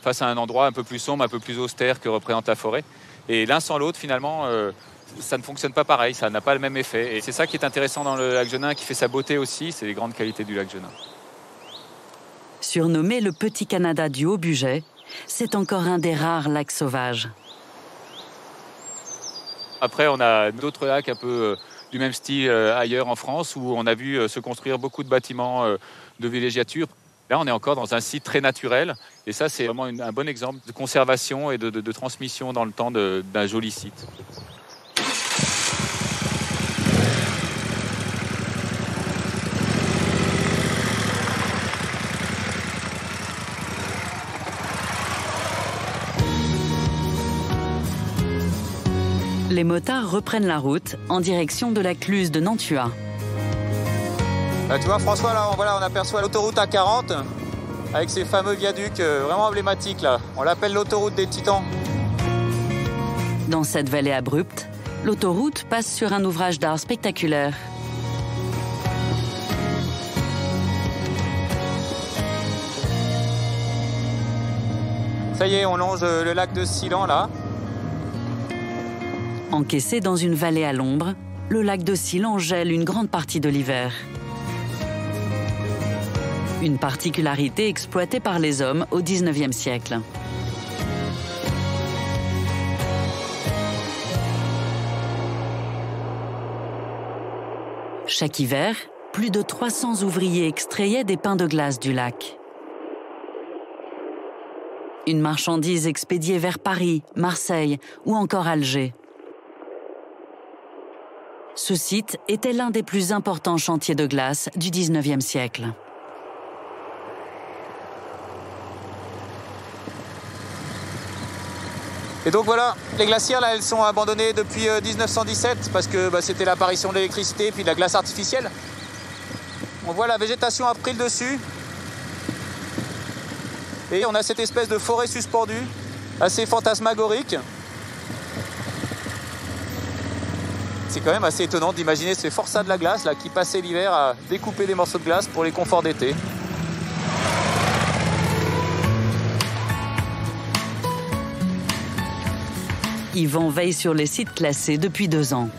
face à un endroit un peu plus sombre, un peu plus austère que représente la forêt. Et l'un sans l'autre, finalement, ça ne fonctionne pas pareil, ça n'a pas le même effet. Et c'est ça qui est intéressant dans le lac Genin, qui fait sa beauté aussi, c'est les grandes qualités du lac Genin. Surnommé le Petit Canada du Haut-Bugey, c'est encore un des rares lacs sauvages. Après, on a d'autres lacs un peu du même style ailleurs en France, où on a vu se construire beaucoup de bâtiments de villégiature. Là, on est encore dans un site très naturel, et ça, c'est vraiment un bon exemple de conservation et de transmission dans le temps d'un joli site. Les motards reprennent la route en direction de la Cluse de Nantua. Tu vois, François, là, on aperçoit l'autoroute A40 avec ces fameux viaducs vraiment emblématiques. Là. On l'appelle l'autoroute des Titans. Dans cette vallée abrupte, l'autoroute passe sur un ouvrage d'art spectaculaire. Ça y est, on longe le lac de Silan, là. Encaissé dans une vallée à l'ombre, le lac de Silan gèle une grande partie de l'hiver. Une particularité exploitée par les hommes au XIXe siècle. Chaque hiver, plus de 300 ouvriers extrayaient des pains de glace du lac. Une marchandise expédiée vers Paris, Marseille ou encore Alger. Ce site était l'un des plus importants chantiers de glace du XIXe siècle. Et donc voilà, les glacières là, elles sont abandonnées depuis 1917 parce que c'était l'apparition de l'électricité et puis de la glace artificielle. On voit la végétation a pris le dessus. Et on a cette espèce de forêt suspendue, assez fantasmagorique. C'est quand même assez étonnant d'imaginer ces forçats de la glace là, qui passaient l'hiver à découper des morceaux de glace pour les conforts d'été. Yvan veille sur les sites classés depuis 2 ans.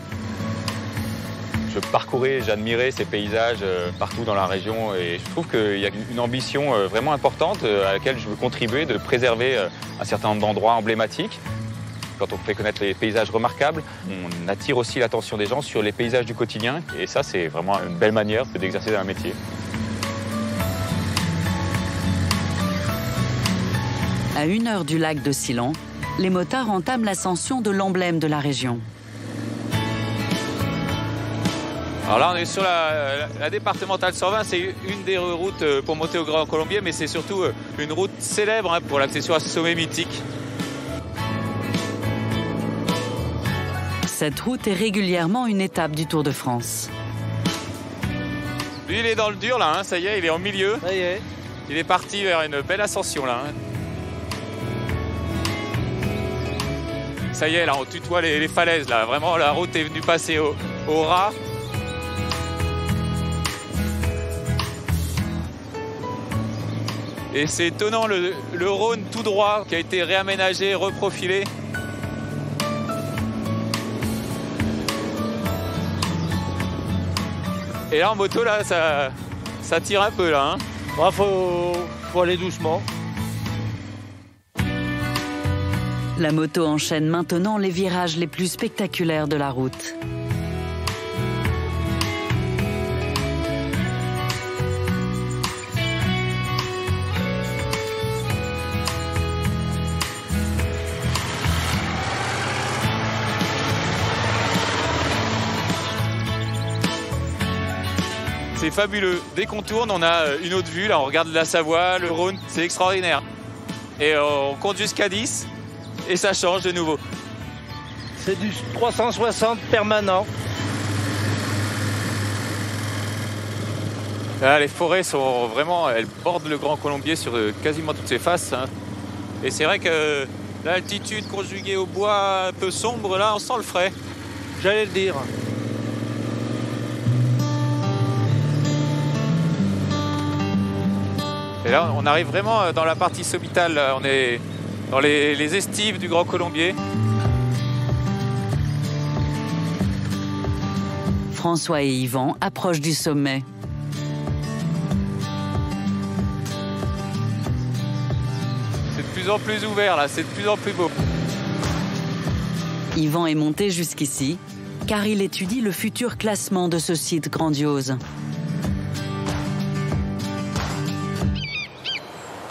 Je parcourais, j'admirais ces paysages partout dans la région et je trouve qu'il y a une ambition vraiment importante à laquelle je veux contribuer, de préserver un certain nombre d'endroits emblématiques. Quand on fait connaître les paysages remarquables, on attire aussi l'attention des gens sur les paysages du quotidien. Et ça, c'est vraiment une belle manière d'exercer un métier. À 1 heure du lac de Sillan, les motards entament l'ascension de l'emblème de la région. Alors là, on est sur la départementale 120. C'est une des routes pour monter au Grand Colombier, mais c'est surtout une route célèbre pour l'accession à ce sommet mythique. Cette route est régulièrement une étape du Tour de France. Lui, il est dans le dur, là. Ça y est, il est en milieu. Ça y est. Il est parti vers une belle ascension, là. Ça y est, là, on tutoie les falaises, là. Vraiment, la route est venue passer au ras. Et c'est étonnant, le Rhône tout droit qui a été réaménagé, reprofilé. Et là en moto, là, ça tire un peu là. Bah, faut aller doucement. La moto enchaîne maintenant les virages les plus spectaculaires de la route. C'est fabuleux. Dès qu'on tourne, on a une autre vue. Là, on regarde la Savoie, le Rhône. C'est extraordinaire. Et on compte jusqu'à 10 et ça change de nouveau. C'est du 360 permanent. Là, les forêts sont vraiment... Elles bordent le Grand Colombier sur quasiment toutes ses faces. Et c'est vrai que l'altitude conjuguée au bois un peu sombre, là, on sent le frais. J'allais le dire. Et là, on arrive vraiment dans la partie somitale. On est dans les estives du Grand Colombier. François et Yvan approchent du sommet. C'est de plus en plus ouvert, là. C'est de plus en plus beau. Yvan est monté jusqu'ici, car il étudie le futur classement de ce site grandiose.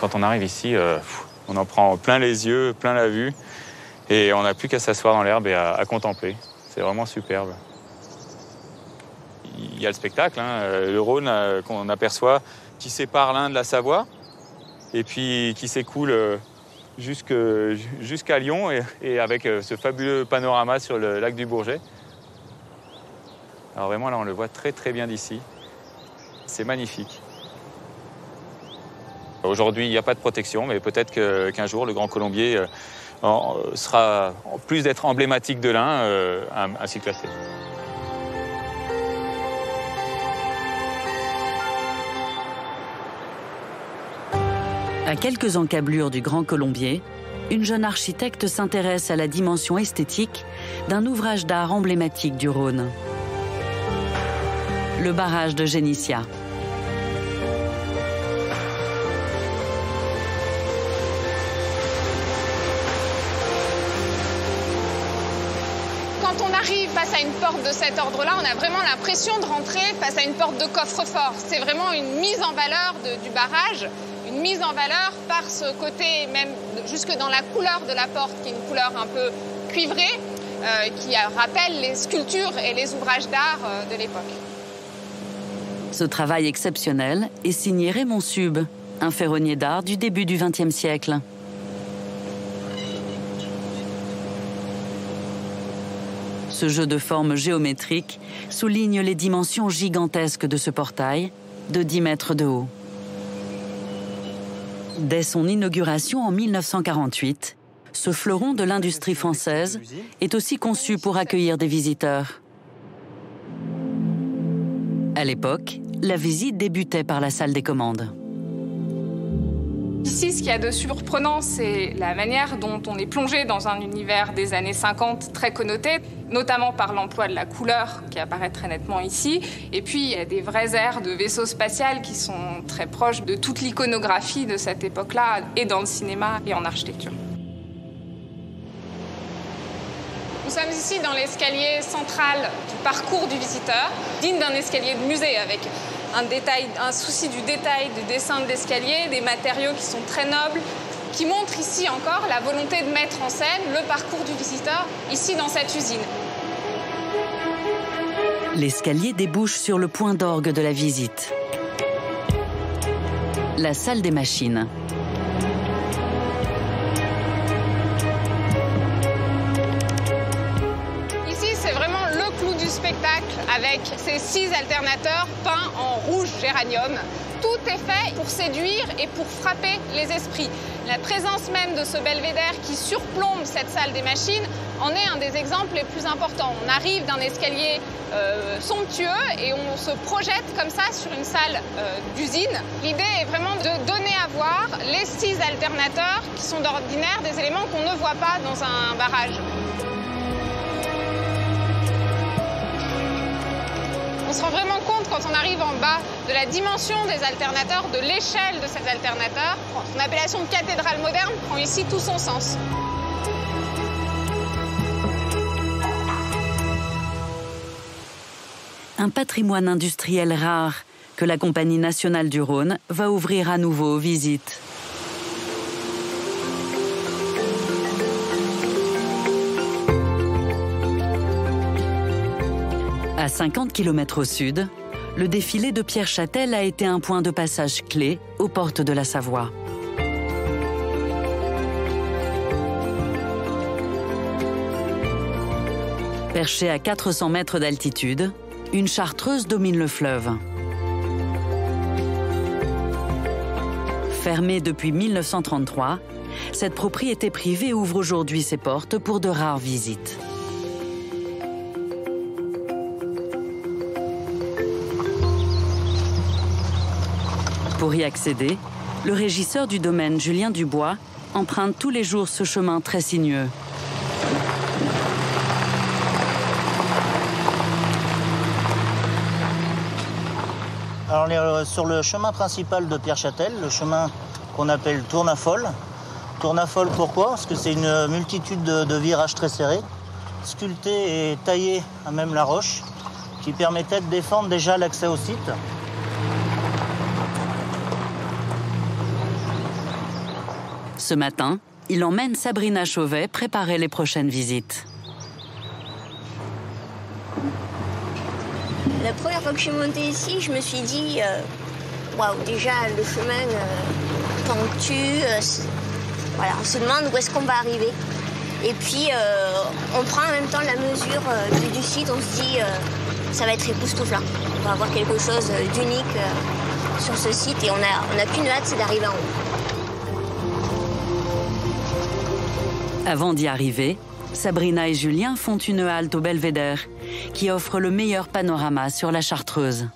Quand on arrive ici, on en prend plein les yeux, plein la vue, et on n'a plus qu'à s'asseoir dans l'herbe et à contempler. C'est vraiment superbe. Il y a le spectacle, le Rhône qu'on aperçoit, qui sépare l'Ain de la Savoie, et puis qui s'écoule jusqu'à Lyon, et avec ce fabuleux panorama sur le lac du Bourget. Alors vraiment, là, on le voit très très bien d'ici. C'est magnifique. Aujourd'hui, il n'y a pas de protection, mais peut-être qu'un jour, le Grand Colombier sera, en plus d'être emblématique de l'Ain, un site classé. À quelques encablures du Grand Colombier, une jeune architecte s'intéresse à la dimension esthétique d'un ouvrage d'art emblématique du Rhône. Le barrage de Génissia. Quand on arrive face à une porte de cet ordre-là, on a vraiment l'impression de rentrer face à une porte de coffre-fort. C'est vraiment une mise en valeur du barrage, une mise en valeur par ce côté, même jusque dans la couleur de la porte, qui est une couleur un peu cuivrée, qui rappelle les sculptures et les ouvrages d'art de l'époque. Ce travail exceptionnel est signé Raymond Sub, un ferronnier d'art du début du XXe siècle. Ce jeu de formes géométriques souligne les dimensions gigantesques de ce portail, de 10 mètres de haut. Dès son inauguration en 1948, ce fleuron de l'industrie française est aussi conçu pour accueillir des visiteurs. À l'époque, la visite débutait par la salle des commandes. Ici, ce qu'il y a de surprenant, c'est la manière dont on est plongé dans un univers des années 50 très connoté, notamment par l'emploi de la couleur qui apparaît très nettement ici. Et puis, il y a des vrais airs de vaisseau spatial qui sont très proches de toute l'iconographie de cette époque-là, et dans le cinéma et en architecture. sommes ici dans l'escalier central du parcours du visiteur, digne d'un escalier de musée, avec un souci du détail, du dessin d'escalier, des matériaux qui sont très nobles, qui montrent ici encore la volonté de mettre en scène le parcours du visiteur, ici dans cette usine. L'escalier débouche sur le point d'orgue de la visite. La salle des machines. Ici, c'est vraiment le clou du spectacle avec ces 6 alternateurs peints en rouge géranium. Tout est fait pour séduire et pour frapper les esprits. La présence même de ce belvédère qui surplombe cette salle des machines en est un des exemples les plus importants. On arrive d'un escalier somptueux et on se projette comme ça sur une salle d'usine. L'idée est vraiment de donner à voir les 6 alternateurs qui sont d'ordinaire des éléments qu'on ne voit pas dans un barrage. On se rend vraiment compte quand on arrive en bas de la dimension des alternateurs, de l'échelle de ces alternateurs. Son appellation de cathédrale moderne prend ici tout son sens. Un patrimoine industriel rare que la Compagnie nationale du Rhône va ouvrir à nouveau aux visites. À 50 km au sud, le défilé de Pierre Châtel a été un point de passage clé aux portes de la Savoie. Perchée à 400 mètres d'altitude, une chartreuse domine le fleuve. Fermée depuis 1933, cette propriété privée ouvre aujourd'hui ses portes pour de rares visites. Pour y accéder, le régisseur du domaine, Julien Dubois, emprunte tous les jours ce chemin très sinueux. Alors on est sur le chemin principal de Pierre Châtel, le chemin qu'on appelle Tournafol. Tournafol pourquoi? Parce que c'est une multitude de virages très serrés, sculptés et taillés à même la roche, qui permettaient de défendre déjà l'accès au site. Ce matin, il emmène Sabrina Chauvet préparer les prochaines visites. La première fois que je suis montée ici, je me suis dit, waouh, déjà le chemin pentu, voilà, on se demande où est-ce qu'on va arriver. Et puis, on prend en même temps la mesure du site, on se dit, ça va être époustouflant. On va avoir quelque chose d'unique sur ce site et on n'a qu'une hâte, c'est d'arriver en haut. Avant d'y arriver, Sabrina et Julien font une halte au belvédère qui offre le meilleur panorama sur la Chartreuse.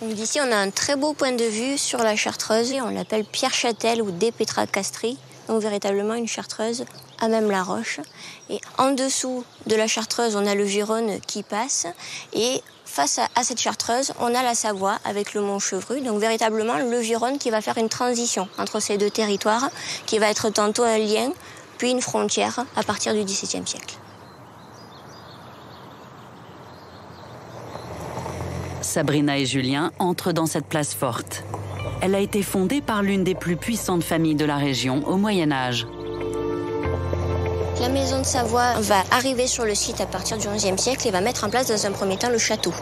D'ici, on a un très beau point de vue sur la Chartreuse. On l'appelle Pierre Châtel ou des Petra Castri. Donc véritablement une Chartreuse à même la roche. Et en dessous de la Chartreuse, on a le Vironne qui passe. Et face à cette Chartreuse, on a la Savoie avec le Mont Chevru. Donc véritablement le Vironne qui va faire une transition entre ces deux territoires, qui va être tantôt un lien, puis une frontière à partir du XVIIe siècle. Sabrina et Julien entrent dans cette place forte. Elle a été fondée par l'une des plus puissantes familles de la région au Moyen-Âge. La maison de Savoie va arriver sur le site à partir du XIe siècle et va mettre en place dans un premier temps le château.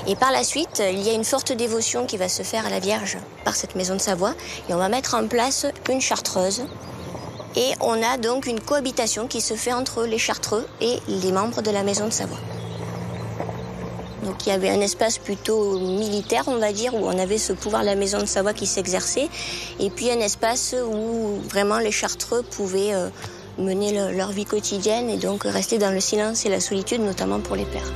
Et par la suite, il y a une forte dévotion qui va se faire à la Vierge par cette maison de Savoie. Et on va mettre en place une chartreuse. Et on a donc une cohabitation qui se fait entre les chartreux et les membres de la maison de Savoie. Donc il y avait un espace plutôt militaire, on va dire, où on avait ce pouvoir de la maison de Savoie qui s'exerçait. Et puis un espace où vraiment les chartreux pouvaient mener leur vie quotidienne et donc rester dans le silence et la solitude, notamment pour les pères.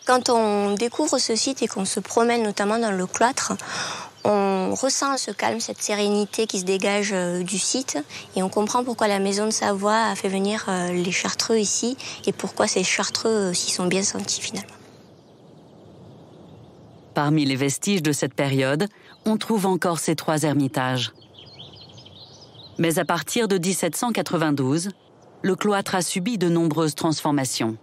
Quand on découvre ce site et qu'on se promène notamment dans le cloître, on ressent ce calme, cette sérénité qui se dégage du site et on comprend pourquoi la maison de Savoie a fait venir les chartreux ici et pourquoi ces chartreux s'y sont bien sentis finalement. Parmi les vestiges de cette période, on trouve encore ces 3 ermitages. Mais à partir de 1792, le cloître a subi de nombreuses transformations.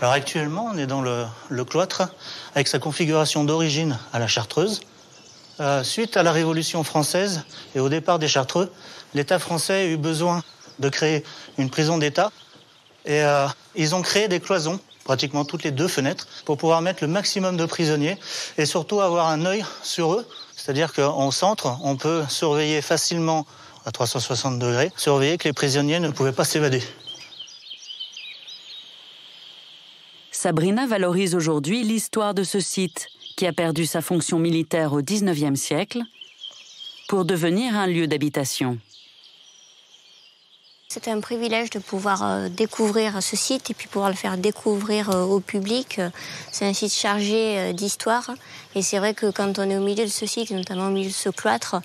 Alors actuellement, on est dans le cloître avec sa configuration d'origine à la Chartreuse. Suite à la Révolution française et au départ des Chartreux, l'État français a eu besoin de créer une prison d'État. Et ils ont créé des cloisons, pratiquement toutes les 2 fenêtres, pour pouvoir mettre le maximum de prisonniers et surtout avoir un œil sur eux. C'est-à-dire qu'en centre, on peut surveiller facilement à 360 degrés, surveiller que les prisonniers ne pouvaient pas s'évader. Sabrina valorise aujourd'hui l'histoire de ce site qui a perdu sa fonction militaire au XIXe siècle pour devenir un lieu d'habitation. C'était un privilège de pouvoir découvrir ce site et puis pouvoir le faire découvrir au public. C'est un site chargé d'histoire et c'est vrai que quand on est au milieu de ce site, notamment au milieu de ce cloître,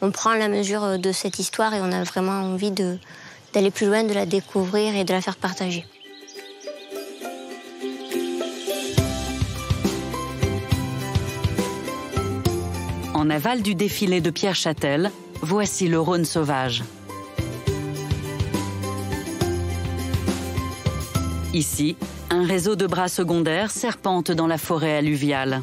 on prend la mesure de cette histoire et on a vraiment envie d'aller plus loin, de la découvrir et de la faire partager. En aval du défilé de Pierre Châtel, voici le Rhône sauvage. Ici, un réseau de bras secondaires serpente dans la forêt alluviale.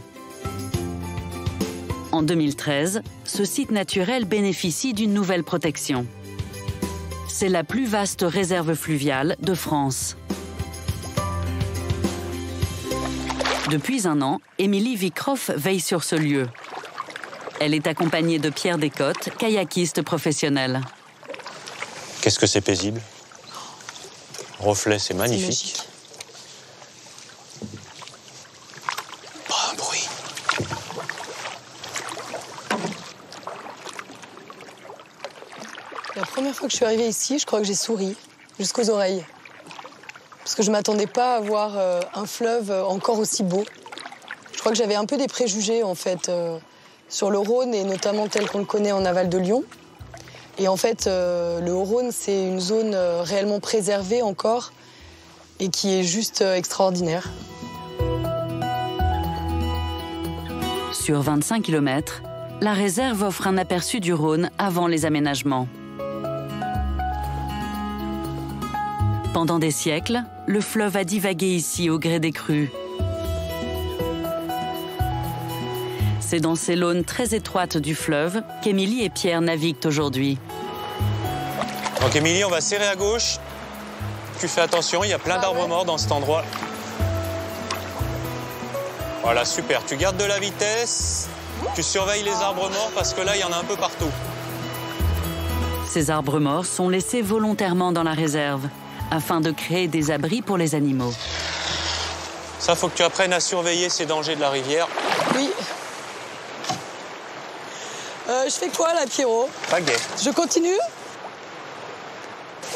En 2013, ce site naturel bénéficie d'une nouvelle protection. C'est la plus vaste réserve fluviale de France. Depuis un an, Émilie Vicroff veille sur ce lieu. Elle est accompagnée de Pierre Descottes, kayakiste professionnel. Qu'est-ce que c'est paisible? Reflet, c'est magnifique. Pas un bruit. La première fois que je suis arrivée ici, je crois que j'ai souri jusqu'aux oreilles. Parce que je ne m'attendais pas à voir un fleuve encore aussi beau. Je crois que j'avais un peu des préjugés, en fait, sur le Rhône, et notamment tel qu'on le connaît en aval de Lyon. Et en fait, le Haut-Rhône, c'est une zone réellement préservée encore et qui est juste extraordinaire. Sur 25 km, la réserve offre un aperçu du Rhône avant les aménagements. Pendant des siècles, le fleuve a divagué ici au gré des crues. C'est dans ces lônes très étroites du fleuve qu'Émilie et Pierre naviguent aujourd'hui. Donc Émilie, on va serrer à gauche. Tu fais attention, il y a plein d'arbres morts dans cet endroit. Voilà, super. Tu gardes de la vitesse, tu surveilles les arbres morts parce que là, il y en a un peu partout. Ces arbres morts sont laissés volontairement dans la réserve afin de créer des abris pour les animaux. Ça, faut que tu apprennes à surveiller ces dangers de la rivière. Oui. Je fais quoi là, Pierrot? Pagaie. Je continue?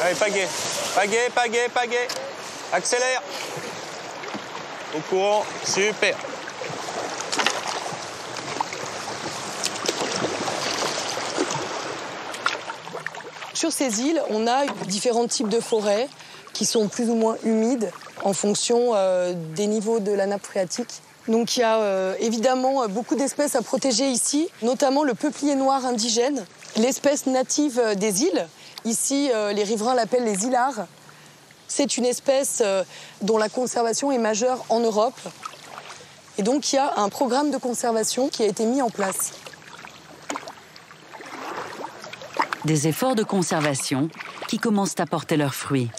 Allez, pagaie. Pagaie, pagaie, pagaie. Accélère. Au courant. Super. Sur ces îles, on a différents types de forêts qui sont plus ou moins humides en fonction des niveaux de la nappe phréatique. Donc il y a évidemment beaucoup d'espèces à protéger ici, notamment le peuplier noir indigène, l'espèce native des îles. Ici, les riverains l'appellent les îlards. C'est une espèce dont la conservation est majeure en Europe. Et donc il y a un programme de conservation qui a été mis en place. Des efforts de conservation qui commencent à porter leurs fruits.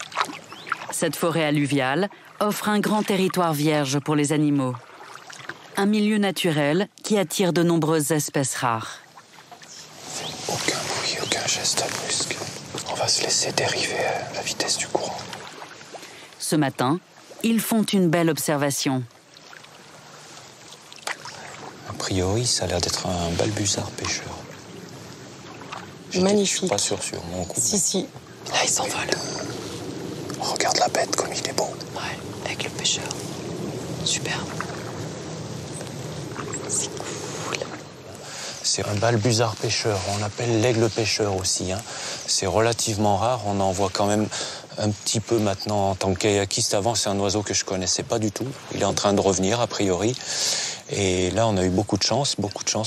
Cette forêt alluviale offre un grand territoire vierge pour les animaux. Un milieu naturel qui attire de nombreuses espèces rares. Aucun bruit, aucun geste brusque. On va se laisser dériver à la vitesse du courant. Ce matin, ils font une belle observation. A priori, ça a l'air d'être un balbuzard pêcheur. Magnifique. Je suis pas sûr sur mon coup. Si. Là, il s'envole. Regarde la bête comme il est beau. Ouais, avec le pêcheur. Super. C'est cool. C'est un balbuzard pêcheur. On l'appelle l'aigle pêcheur aussi. Hein. C'est relativement rare. On en voit quand même un petit peu maintenant en tant que kayakiste. Avant, c'est un oiseau que je connaissais pas du tout. Il est en train de revenir, a priori. Et là, on a eu beaucoup de chance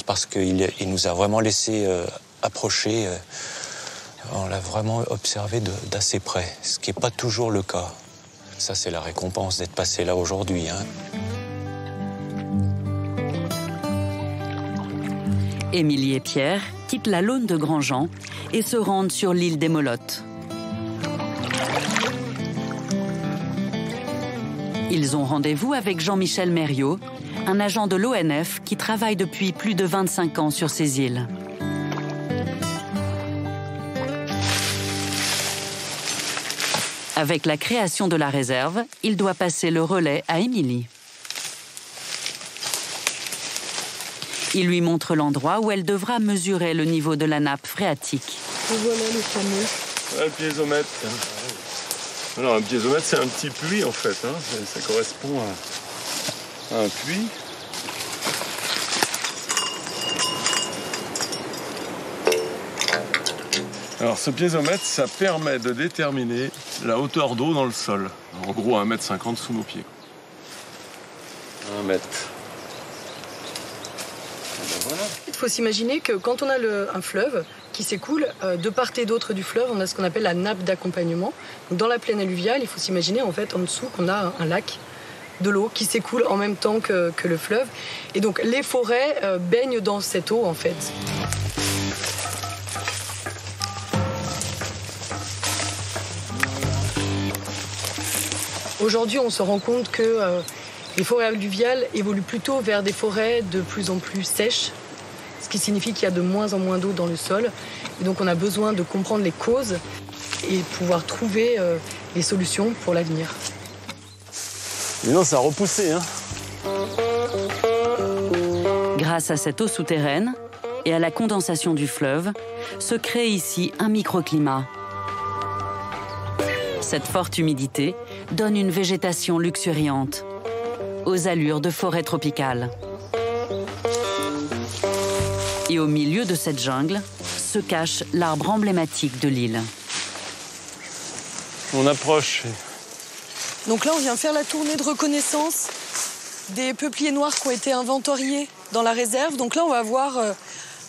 parce qu'il nous a vraiment laissé approcher. On l'a vraiment observé d'assez près, ce qui n'est pas toujours le cas. Ça, c'est la récompense d'être passé là aujourd'hui. Émilie et Pierre quittent la Laune de Grandjean et se rendent sur l'île des Molottes. Ils ont rendez-vous avec Jean-Michel Mériot, un agent de l'ONF qui travaille depuis plus de 25 ans sur ces îles. Avec la création de la réserve, il doit passer le relais à Émilie. Il lui montre l'endroit où elle devra mesurer le niveau de la nappe phréatique. Et voilà le fameux. Un piézomètre. Alors un piézomètre, c'est un petit puits en fait. Ça correspond à un puits. Alors ce piézomètre, ça permet de déterminer la hauteur d'eau dans le sol. En gros, 1,50 m sous nos pieds. 1 mètre. Voilà. Il faut s'imaginer que quand on a un fleuve qui s'écoule, de part et d'autre du fleuve, on a ce qu'on appelle la nappe d'accompagnement. Dans la plaine alluviale, il faut s'imaginer en fait en dessous qu'on a un lac de l'eau qui s'écoule en même temps que le fleuve. Et donc les forêts baignent dans cette eau en fait. Aujourd'hui, on se rend compte que les forêts alluviales évoluent plutôt vers des forêts de plus en plus sèches, ce qui signifie qu'il y a de moins en moins d'eau dans le sol. Et donc on a besoin de comprendre les causes et pouvoir trouver les solutions pour l'avenir. Mais non, ça a repoussé, hein. Grâce à cette eau souterraine et à la condensation du fleuve, se crée ici un microclimat. Cette forte humidité donne une végétation luxuriante, aux allures de forêt tropicale. Et au milieu de cette jungle se cache l'arbre emblématique de l'île. On approche. Donc là, on vient faire la tournée de reconnaissance des peupliers noirs qui ont été inventoriés dans la réserve. Donc là, on va voir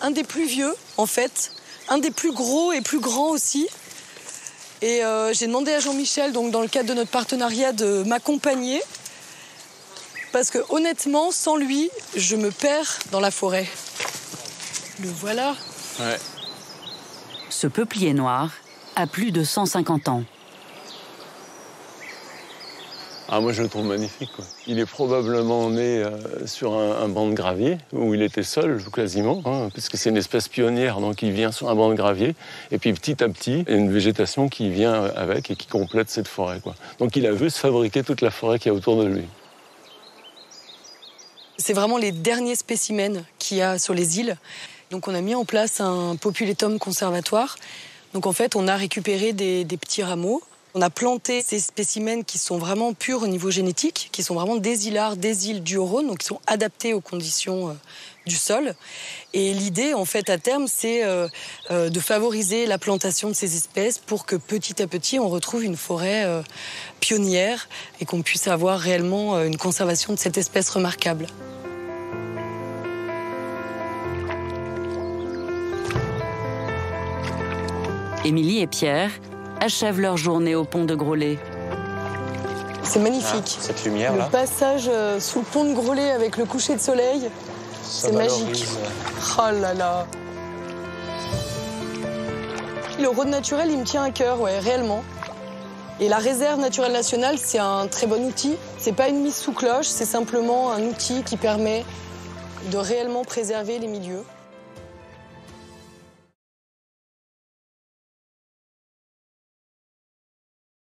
un des plus vieux, en fait, un des plus gros et plus grands aussi. Et j'ai demandé à Jean-Michel, donc dans le cadre de notre partenariat, de m'accompagner. Parce que honnêtement, sans lui, je me perds dans la forêt. Le voilà. Ouais. Ce peuplier noir a plus de 150 ans. Ah, moi, je le trouve magnifique, quoi. Il est probablement né sur un banc de gravier, où il était seul, quasiment, puisque c'est une espèce pionnière, donc il vient sur un banc de gravier, et puis petit à petit, il y a une végétation qui vient avec et qui complète cette forêt, quoi. Donc il a vu se fabriquer toute la forêt qu'il y a autour de lui. C'est vraiment les derniers spécimens qu'il y a sur les îles. Donc on a mis en place un populatum conservatoire. Donc en fait, on a récupéré des petits rameaux. On a planté ces spécimens qui sont vraiment purs au niveau génétique, qui sont vraiment des îlards, des îles du Haut-Rhône, donc qui sont adaptés aux conditions du sol. Et l'idée, en fait, à terme, c'est de favoriser la plantation de ces espèces pour que petit à petit, on retrouve une forêt pionnière et qu'on puisse avoir réellement une conservation de cette espèce remarquable. Émilie et Pierre achèvent leur journée au pont de Groslay. C'est magnifique. Ah, cette lumière-là. Le passage sous le pont de Groslay avec le coucher de soleil, c'est magique. Oh là là. Le road naturel, il me tient à cœur, ouais, réellement. Et la réserve naturelle nationale, c'est un très bon outil. C'est pas une mise sous cloche, c'est simplement un outil qui permet de réellement préserver les milieux.